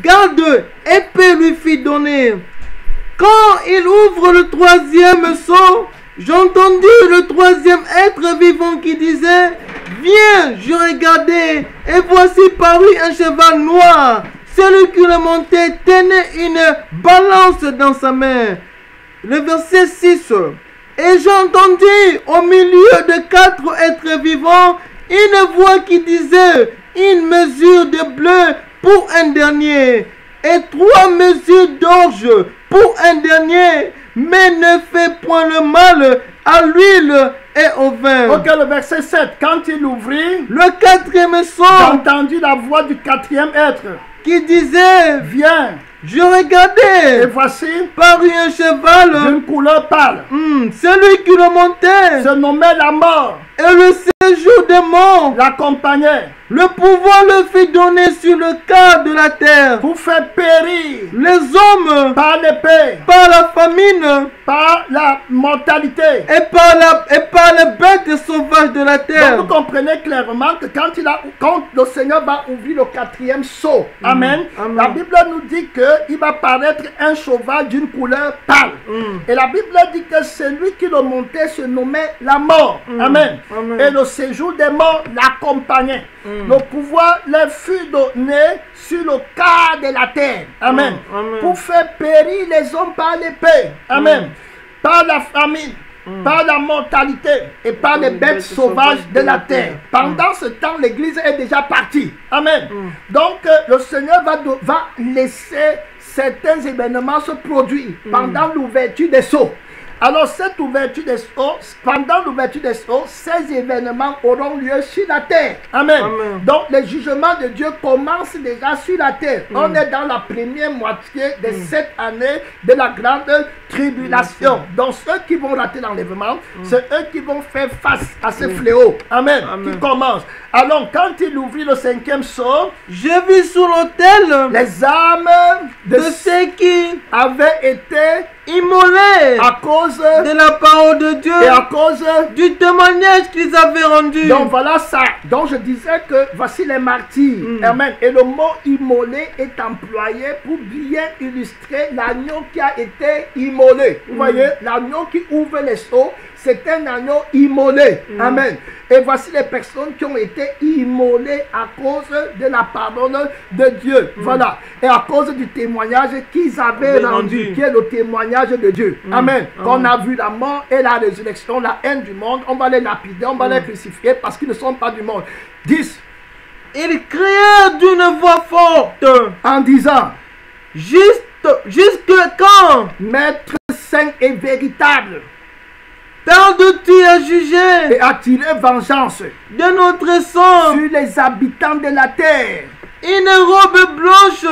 garde épée lui fit donner. Quand il ouvre le troisième sceau, j'entendis le troisième être vivant qui disait: Viens, je regardais, et voici parut un cheval noir. Celui qui le montait tenait une balance dans sa main. Le verset 6. Et j'entendis au milieu de 4 êtres vivants une voix qui disait: Une mesure de bleu pour un dernier, et 3 mesures d'orge pour un dernier, mais ne fais point le mal à l'huile et au vin. Ok, le verset 7. Quand il ouvrit, le 4e sceau, j'entendis la voix du 4e être qui disait: Viens. Je regardais, Et voici parut un cheval d'une couleur pâle. Celui qui le montait Se nommait la mort. et le séjour des morts L'accompagnait le pouvoir le fit donner sur le quart de la terre. pour faire périr Les hommes par l'épée, par la famine par la mortalité. et par les bêtes sauvages de la terre. Donc vous comprenez clairement que quand le Seigneur va ouvrir le 4e sceau, amen, Amen. la Bible nous dit que qu'il va paraître un cheval d'une couleur pâle. Et la Bible dit que celui qui le montait se nommait la mort. Amen. Et le séjour des morts l'accompagnait. Le pouvoir leur fut donné sur le quart de la terre. Amen. Pour faire périr les hommes par l'épée. Amen. Par la famine. Par la mortalité et par les bêtes sauvages de la terre. Pendant ce temps, l'église est déjà partie. Amen. Donc, le Seigneur va laisser certains événements se produire pendant l'ouverture des sceaux. Alors, cette ouverture des sceaux, pendant l'ouverture des sceaux, ces événements auront lieu sur la terre. Amen. Donc, les jugements de Dieu commencent déjà sur la terre. On est dans la première moitié des 7 années de la grande tribulation. Donc, ceux qui vont rater l'enlèvement, c'est eux qui vont faire face à ce fléau. Amen. Qui commence. Alors, quand il ouvrit le 5e sceau, je vis sous l'autel les âmes de ceux qui avaient été immolés à cause de la parole de Dieu et à cause du témoignage qu'ils avaient rendu. Donc voilà ça. Donc je disais que voici les martyrs. Amen. Et le mot immolé est employé pour bien illustrer l'agneau qui a été immolé. Vous voyez, l'agneau qui ouvre les sceaux, c'est un agneau immolé. Amen. Et voici les personnes qui ont été immolées à cause de la parole de Dieu. Voilà. Et à cause du témoignage qu'ils avaient rendu, qui est le témoignage de Dieu. Amen. Qu'on a vu la mort et la résurrection, la haine du monde. On va les lapider, on va les crucifier parce qu'ils ne sont pas du monde. 10. Ils crièrent d'une voix forte En disant, jusque quand, Maître saint et véritable, tardes-tu à juger et à tirer vengeance de notre sang sur les habitants de la terre? Une robe blanche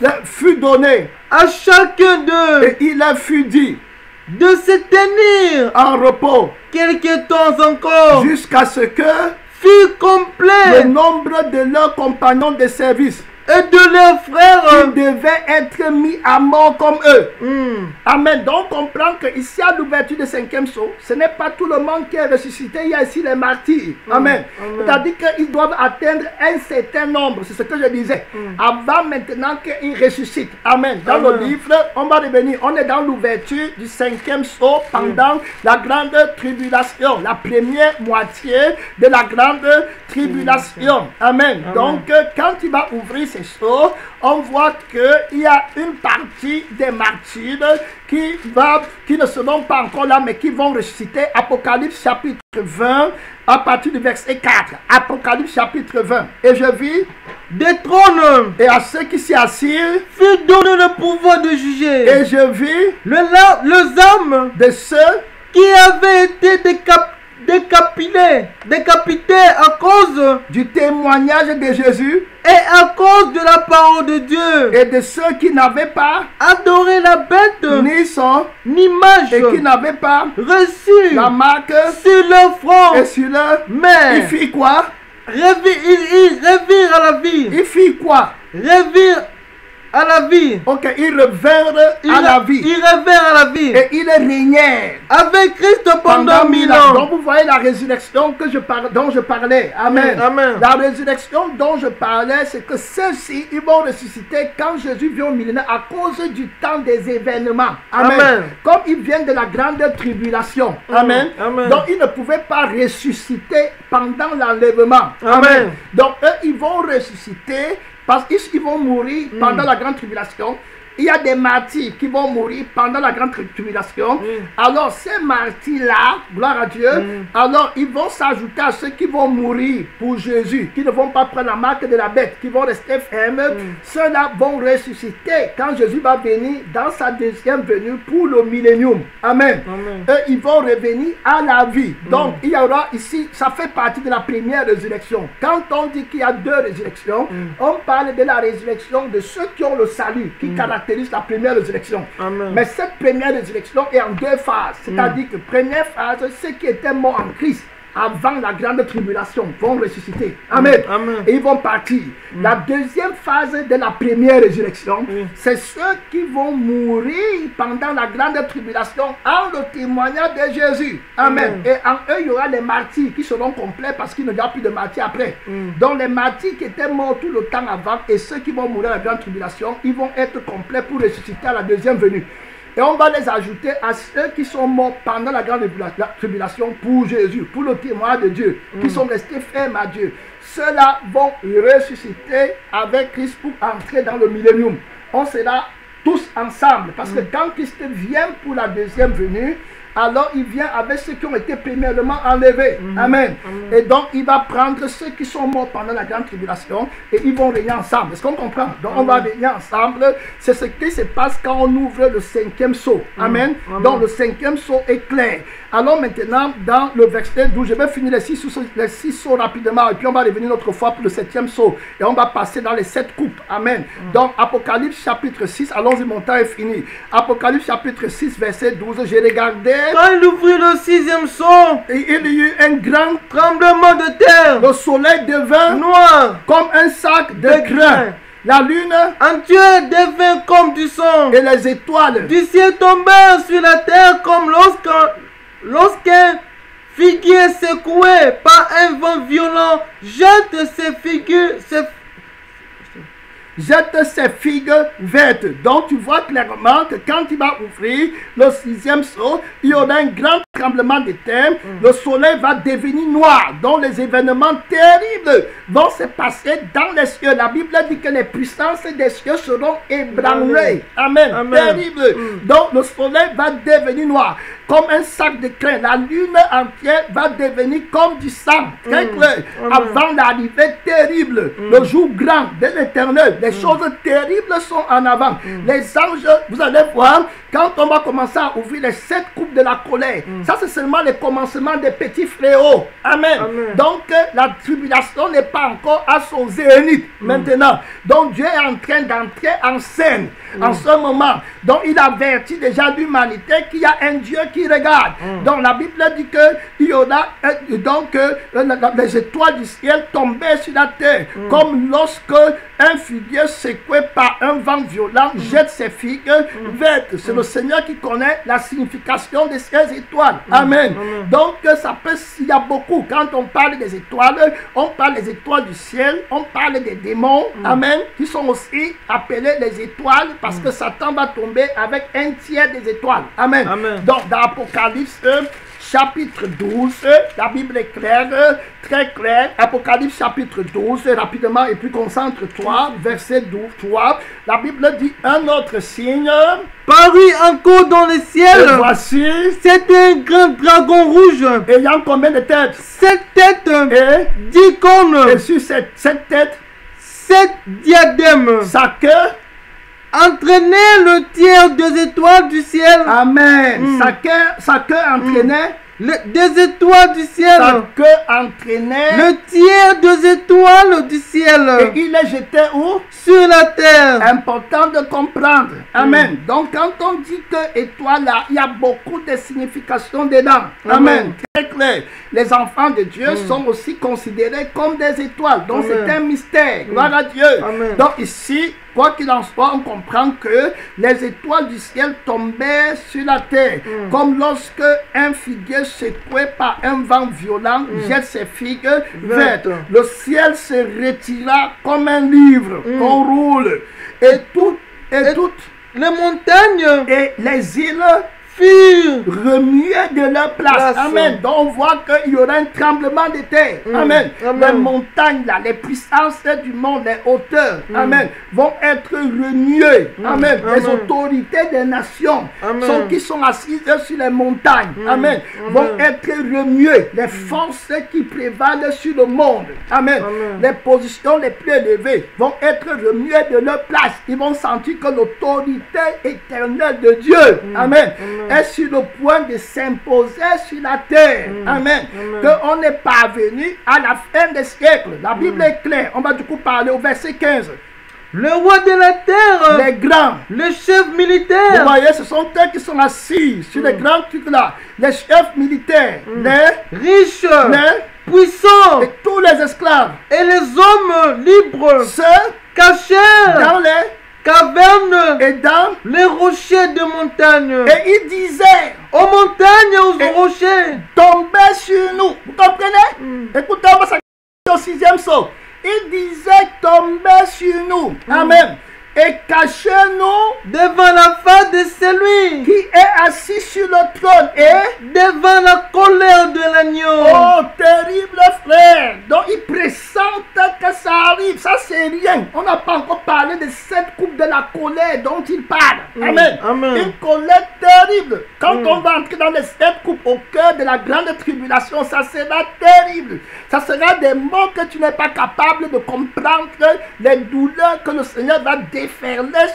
Leur fut donnée à chacun d'eux et il leur fut dit de se tenir en repos quelques temps encore jusqu'à ce que fût le complet nombre de leurs compagnons de service et de leurs frères. qui devaient être mis à mort comme eux. Amen. Donc on comprend que ici à l'ouverture du 5e sceau, ce n'est pas tout le monde qui est ressuscité. Il y a ici les martyrs. Amen. C'est-à-dire qu'ils doivent atteindre un certain nombre. C'est ce que je disais. Avant maintenant qu'ils ressuscitent. Amen. Dans le livre, on va revenir. On est dans l'ouverture du 5e sceau pendant la grande tribulation. La première moitié de la grande tribulation. Amen. Donc quand il va ouvrir ces sceaux, on voit qu'il y a une partie des martyrs qui ne seront pas encore là, mais qui vont ressusciter. Apocalypse chapitre 20, à partir du verset 4. Apocalypse chapitre 20. Et je vis Des trônes et à ceux qui s'y assirent, fut donné le pouvoir de juger et je vis les âmes de ceux qui avaient été décapités à cause du témoignage de Jésus et à cause de la parole de Dieu, et de ceux qui n'avaient pas adoré la bête ni son n'image et qui n'avaient pas reçue la marque sur leur front, et sur leur... mais Il fit quoi? ils revirent à la vie. Il fit quoi? Revirent à la vie. Ok, ils revinrent à la vie. Ils revinrent à la vie. Et ils régnèrent Avec Christ pendant 1000 ans. Donc vous voyez la résurrection dont je parlais. Amen. Amen. La résurrection dont je parlais, c'est que ceux-ci, ils vont ressusciter quand Jésus vient au millénaire à cause du temps des événements. Amen. Amen. Comme ils viennent de la grande tribulation. Amen. Amen. Donc ils ne pouvaient pas ressusciter pendant l'enlèvement. Amen. Donc eux, ils vont ressusciter parce qu'ils vont mourir pendant la grande tribulation. Il y a des martyrs qui vont mourir pendant la grande tribulation. Alors ces martyrs-là, gloire à Dieu, alors ils vont s'ajouter à ceux qui vont mourir pour Jésus, qui ne vont pas prendre la marque de la bête, qui vont rester fermes. Ceux-là vont ressusciter quand Jésus va venir dans sa deuxième venue pour le millénium. Amen. Eux, ils vont revenir à la vie. Donc il y aura ici, ça fait partie de la première résurrection. Quand on dit qu'il y a deux résurrections, on parle de la résurrection de ceux qui ont le salut, qui caractérise la première résurrection. Amen. Mais cette première résurrection est en deux phases. C'est-à-dire que première phase, ceux qui étaient morts en Christ, avant la grande tribulation vont ressusciter. Amen. Amen. Et ils vont partir. La deuxième phase de la première résurrection, c'est ceux qui vont mourir pendant la grande tribulation en le témoignage de Jésus. Amen. Et en eux, il y aura les martyrs qui seront complets parce qu'il n'y aura plus de martyrs après. Donc les martyrs qui étaient morts tout le temps avant et ceux qui vont mourir à la grande tribulation, ils vont être complets pour ressusciter à la deuxième venue. Et on va les ajouter à ceux qui sont morts pendant la grande tribulation pour Jésus, pour le témoin de Dieu, qui sont restés fermes à Dieu. Ceux-là vont ressusciter avec Christ pour entrer dans le millénium. On sera tous ensemble, parce que quand Christ vient pour la deuxième venue, alors il vient avec ceux qui ont été premièrement enlevés. Amen. Et donc il va prendre ceux qui sont morts pendant la grande tribulation et ils vont régner ensemble. Est-ce qu'on comprend? Donc on va régner ensemble. C'est ce qui se passe quand on ouvre le cinquième sceau. Amen. Donc le cinquième sceau est clair. Alors maintenant, dans le verset 12, je vais finir les six sceaux rapidement et puis on va revenir une autre fois pour le septième sceau. Et on va passer dans les 7 coupes. Amen. Donc Apocalypse chapitre 6, allons-y, mon temps est fini. Apocalypse chapitre 6, verset 12, j'ai regardé. Quand il ouvrit le 6e sceau, Et il y eut un grand tremblement de terre, le soleil devint noir, comme un sac de grains. La lune entière devint comme du sang. et les étoiles Du ciel tombèrent sur la terre comme lorsqu'un figuier secoué par un vent violent jette jettent ses figues vertes. Donc tu vois clairement que quand il va ouvrir le 6e sceau, il y aura un grand tremblement de terre. Le soleil va devenir noir. Donc les événements terribles vont se passer dans les cieux. La Bible dit que les puissances des cieux seront ébranlées. Amen. Terrible. Donc le soleil va devenir noir comme un sac de crin. La lune entière va devenir comme du sang. Très clair. Avant l'arrivée terrible, le jour grand de l'Éternel. Les choses terribles sont en avant. Les anges, vous allez voir, quand on va commencer à ouvrir les 7 coupes de la colère, ça c'est seulement le commencement des petits fléaux. Amen. Donc la tribulation n'est pas encore à son zénith maintenant. Donc Dieu est en train d'entrer en scène en ce moment. Donc il avertit déjà l'humanité qu'il y a un Dieu qui regarde. Donc la Bible dit qu'il y aura les étoiles du ciel tombaient sur la terre, comme lorsque un figuier secoué par un vent violent jette ses figues vertes. C'est le Seigneur qui connaît la signification de ces étoiles. Amen. Donc ça peut, il y a beaucoup. Quand on parle des étoiles, on parle des étoiles du ciel, on parle des démons. Amen. Qui sont aussi appelés les étoiles parce que Satan va tomber avec un tiers des étoiles. Amen. Donc dans Apocalypse chapitre 12, la Bible est claire, très claire. Apocalypse chapitre 12, rapidement, et puis concentre-toi, verset 12, 3. La Bible dit un autre signe. Parut encore dans le ciel. Et voici. C'était un grand dragon rouge. Ayant combien de têtes? 7 têtes. Et 10 cornes. Et sur cette tête, 7 diadèmes. Sa queue entraînait le tiers des étoiles du ciel. Amen. Sa queue entraînait des étoiles du ciel. Sa queue entraînait le tiers des étoiles du ciel. Et il les jetait où? Sur la terre. Important de comprendre. Amen. Donc quand on dit que étoile là, il y a beaucoup de significations dedans. Amen. Très clair. Les enfants de Dieu sont aussi considérés comme des étoiles. Donc c'est un mystère. Gloire à Dieu. Donc ici, quoi qu'il en soit, on comprend que les étoiles du ciel tombaient sur la terre. Comme lorsque un figuier secoué par un vent violent jette ses figues vertes. Le ciel se retira comme un livre qu'on roule. Et toutes les montagnes et les îles furent remuées de leur place. Amen. Donc on voit qu'il y aura un tremblement de terre. Amen. Les montagnes, là, les puissances du monde, les hauteurs, amen, vont être remuées. Amen. Les autorités des nations qui sont assises sur les montagnes, amen, vont être remuées. Les forces qui prévalent sur le monde, amen, les positions les plus élevées vont être remuées de leur place. Ils vont sentir que l'autorité éternelle de Dieu, amen, est sur le point de s'imposer sur la terre. Amen. Qu'on est parvenu à la fin des siècles. La Bible est claire. On va du coup parler au verset 15. Le roi de la terre. Les grands. Le chef Vous militaire. voyez, ce sont eux qui sont assis sur les grands trucs là. Les chefs militaires, les Riches. Puissants. et tous les esclaves. Et les hommes libres. Ceux Cachés. dans les Cavernes. et dans. Les rochers de montagne. Et il disait, Aux montagnes, aux Et- rochers. tombez sur nous. Vous comprenez? Écoutez, on va s'arrêter au 6e saut. Il disait, tombez sur nous. Amen. Et cachez-nous Devant la face de celui. qui est assis sur le trône. Et, Devant la colère de l'agneau. oh, terrible frère. Donc, il pressente que ça arrive. Ça, c'est rien. On n'a pas encore parlé de cette coupe de la colère dont il parle. Amen. Amen. Une colère terrible. Quand on va entrer dans les 7 coupes au cœur de la grande tribulation, ça sera terrible. Ça sera des mots que tu n'es pas capable de comprendre. Les douleurs que le Seigneur va déferler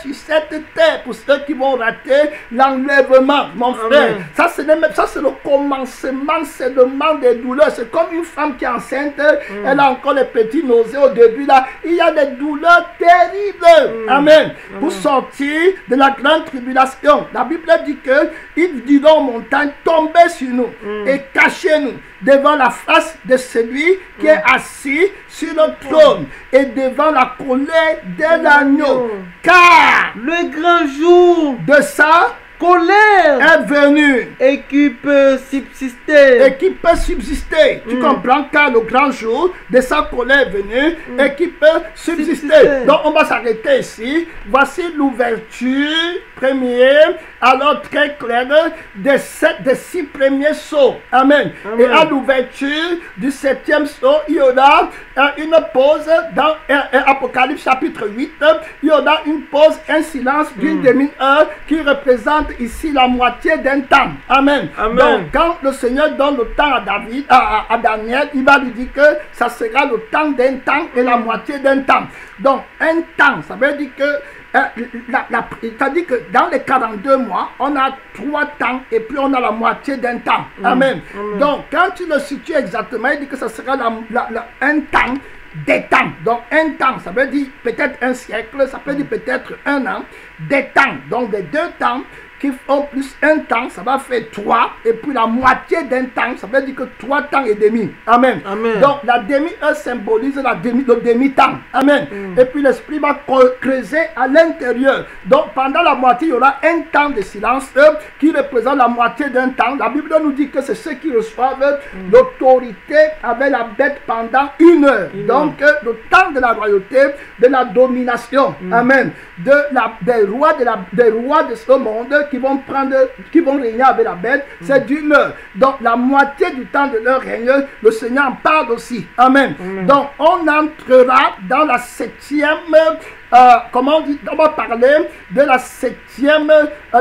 sur cette terre pour ceux qui vont rater l'enlèvement, mon frère. Amen. Ça, c'est le commencement seulement des douleurs. C'est comme une femme qui est enceinte, elle a encore les petits nausées au début là. Il y a des douleurs terribles. Amen. Pour sortir de la grande tribulation. La Bible dit que ils diront aux montagnes, tombez sur nous et cachez-nous devant la face de celui qui est assis sur le trône et devant la colère de l'agneau. Car Le grand jour. de sa Colère. est venu Et qui peut subsister. et qui peut subsister. Tu comprends? Car le grand jour de sa colère est venu et qui peut subsister. Subsister. Donc on va s'arrêter ici. Voici l'ouverture première, alors très claire, des 6 premiers sceaux. Amen. Amen. Et à l'ouverture du 7e sceau, il y aura une pause dans Apocalypse chapitre 8. Il y aura une pause, un silence d'une demi-heure qui représente ici la moitié d'un temps. Amen. Amen. Donc, quand le Seigneur donne le temps à David, à Daniel, il va lui dire que ça sera le temps d'un temps et la moitié d'un temps. Donc, un temps, ça veut dire que c'est-à-dire que dans les 42 mois, on a 3 temps et puis on a la moitié d'un temps. Amen. Donc, quand tu le situes exactement, il dit que ça sera un temps des temps. Donc, un temps, ça veut dire peut-être un siècle, ça peut dire peut-être un an. Des temps, donc des 2 temps qui font plus un temps, ça va faire 3. Et puis la moitié d'un temps, ça veut dire que 3 temps et demi. Amen. Amen. Donc, la demi-heure symbolise le demi-temps. Amen. Et puis l'esprit va creuser à l'intérieur. Donc, pendant la moitié, il y aura un temps de silence qui représente la moitié d'un temps. La Bible nous dit que c'est ceux qui reçoivent l'autorité avec la bête pendant 1 heure. Donc, le temps de la royauté, de la domination. Amen. Des rois de ce monde qui vont régner avec la bête, c'est d'1 heure. Donc, la moitié du temps de leur règne, le Seigneur en parle aussi. Amen. Donc, on entrera dans la 7e, comment on dit, on va parler de la 7e,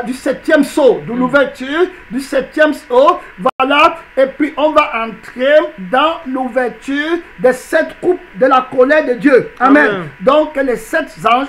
du 7e sceau, de l'ouverture du 7e sceau. Voilà. Et puis, on va entrer dans l'ouverture des 7 coupes de la colère de Dieu. Amen. Donc, les 7 anges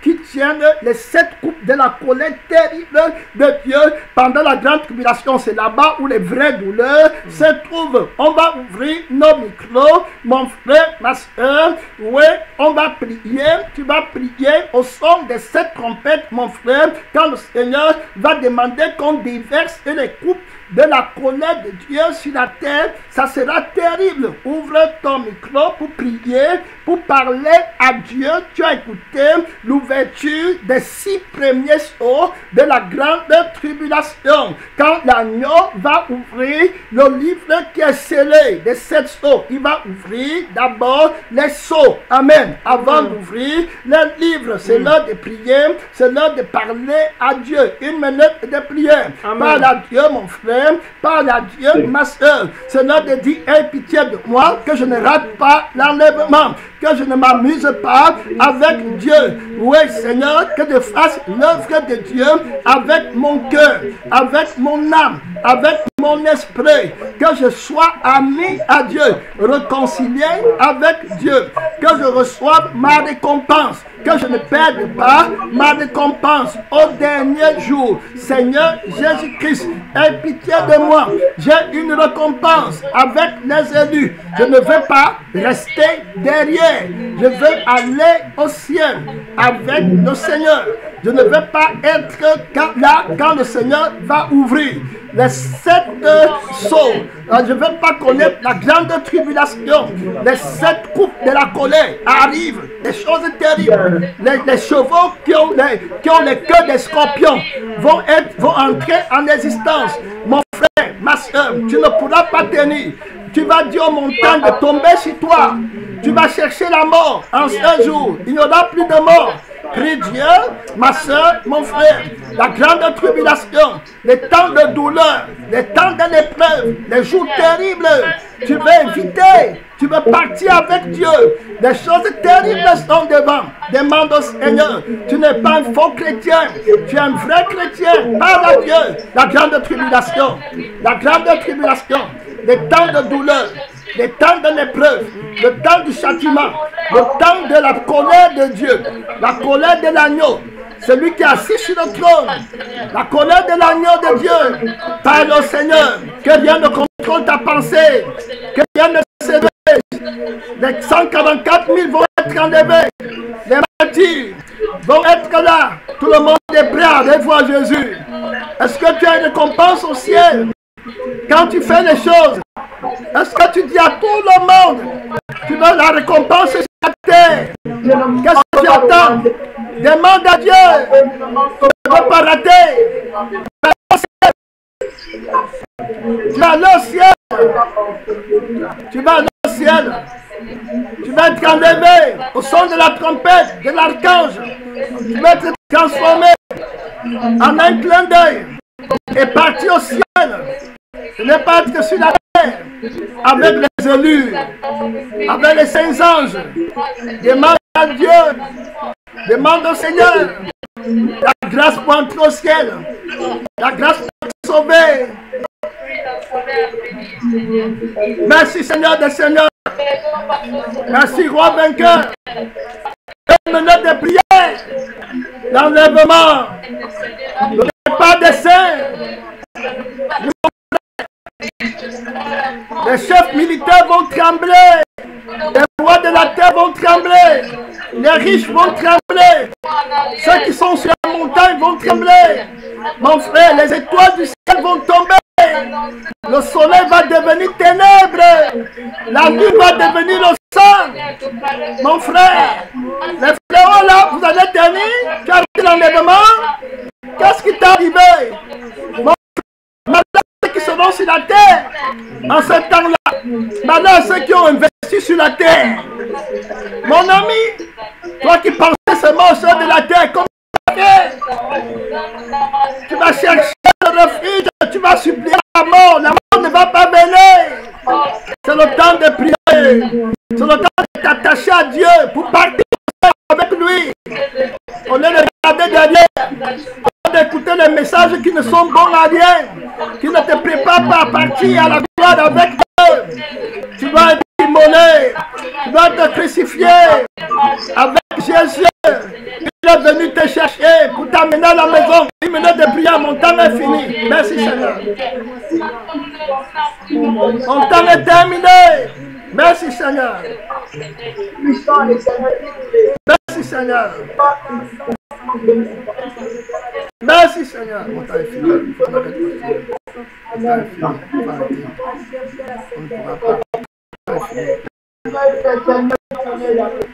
qui tiennent les 7 coupes de la colère terrible de Dieu pendant la grande tribulation. C'est là-bas où les vraies douleurs se trouvent. On va ouvrir nos micros, mon frère, ma soeur. Oui, on va prier. Tu vas prier au son des 7 trompettes, mon frère, quand le Seigneur va demander qu'on déverse les coupes de la colère de Dieu sur la terre. Ça sera terrible. Ouvre ton micro pour prier, pour parler à Dieu. Tu as écouté l'ouverture des 6 premiers sceaux de la grande tribulation. Quand l'agneau va ouvrir le livre qui est scellé des 7 sceaux, il va ouvrir d'abord les sceaux. Amen. Avant d'ouvrir les livres, c'est l'heure de prier, c'est l'heure de parler à Dieu. 1 minute de prière. Parle à Dieu, mon frère. Parle à Dieu, ma soeur. C'est l'heure de dire, aie pitié de moi, que je ne rate pas l'enlèvement, que je ne m'amuse pas avec Dieu. Oui, Seigneur, que je fasse l'œuvre de Dieu avec mon cœur, avec mon âme, avec mon esprit, que je sois ami à Dieu, réconcilié avec Dieu, que je reçoive ma récompense, que je ne perde pas ma récompense au dernier jour. Seigneur Jésus-Christ, aie pitié de moi. J'ai une récompense avec les élus. Je ne veux pas rester derrière. Je veux aller au ciel avec le Seigneur. Je ne veux pas être là quand le Seigneur va ouvrir les 7 sceaux. Je ne veux pas connaître la grande tribulation. Les 7 coupes de la colère arrivent. Des choses terribles. Les chevaux qui ont les queues des scorpions vont entrer en existence. Mon frère, ma soeur, tu ne pourras pas tenir. Tu vas dire aux montagnes de tomber sur toi. Tu vas chercher la mort en ce jour. Il n'y aura plus de mort. Prie Dieu, ma soeur, mon frère, la grande tribulation, les temps de douleur, les temps de l'épreuve, les jours terribles, tu veux éviter, tu veux partir avec Dieu. Des choses terribles sont devant. Demande au Seigneur, tu n'es pas un faux chrétien, tu es un vrai chrétien. Parle à Dieu. La grande tribulation, les temps de douleur, les temps de l'épreuve, le temps du châtiment, le temps de la colère de Dieu, la colère de l'agneau, celui qui est assis sur le trône, la colère de l'agneau de Dieu. Parle au Seigneur, que rien ne contrôle ta pensée, que rien ne se réveille. Les 144 000 vont être enlevés, les martyrs vont être là, tout le monde est prêt à revoir Jésus. Est-ce que tu as une récompense au ciel? Quand tu fais les choses, est-ce que tu dis à tout le monde, tu veux la récompense sur la terre? Qu'est-ce que tu attends? Demande à Dieu. Tu ne veux pas rater. Tu vas aller au ciel. Tu vas aller au ciel. Tu vas être enlevé au son de la trompette de l'archange. Tu vas être transformé en un clin d'œil et partir au ciel. Ce n'est pas être sur la terre avec les élus, avec les saints anges. Demande à Dieu, demande au Seigneur la grâce pour entrer au ciel, la grâce pour être sauvé. Merci Seigneur des Seigneurs. Merci Roi vainqueur. Meneur de prière, l'enlèvement, le départ des saints. Les chefs militaires vont trembler. Les rois de la terre vont trembler. Les riches vont trembler. Ceux qui sont sur la montagne vont trembler. Mon frère, les étoiles du ciel vont tomber. Le soleil va devenir ténèbres. La nuit va devenir le sang. Mon frère, les fléaux là, vous allez tenir. Tu as vu l'enlèvement? Qu'est-ce qui t'est arrivé? Mon frère, qui seront sur la terre en ce temps-là. Malheur ceux qui ont investi sur la terre. Mon ami, toi qui pensais seulement aux choses de la terre, comment tu vas chercher le refuge, tu vas supplier la mort. La mort ne va pas venir. C'est le temps de prier. C'est le temps de t'attacher à Dieu pour partir avec lui. On est regardé derrière. D'écouter les messages qui ne sont bons à rien, qui ne te préparent pas à partir à la gloire avec Dieu. Tu dois être immolé, tu dois être crucifié avec Jésus. Il est venu te chercher pour t'amener à la maison. 10 minutes de prière, mon temps est fini. Merci Seigneur. Mon temps est terminé. Merci Seigneur. Merci Seigneur. Merci Seigneur. Mon temps est fini. Mon temps est fini. On ne pourra pas.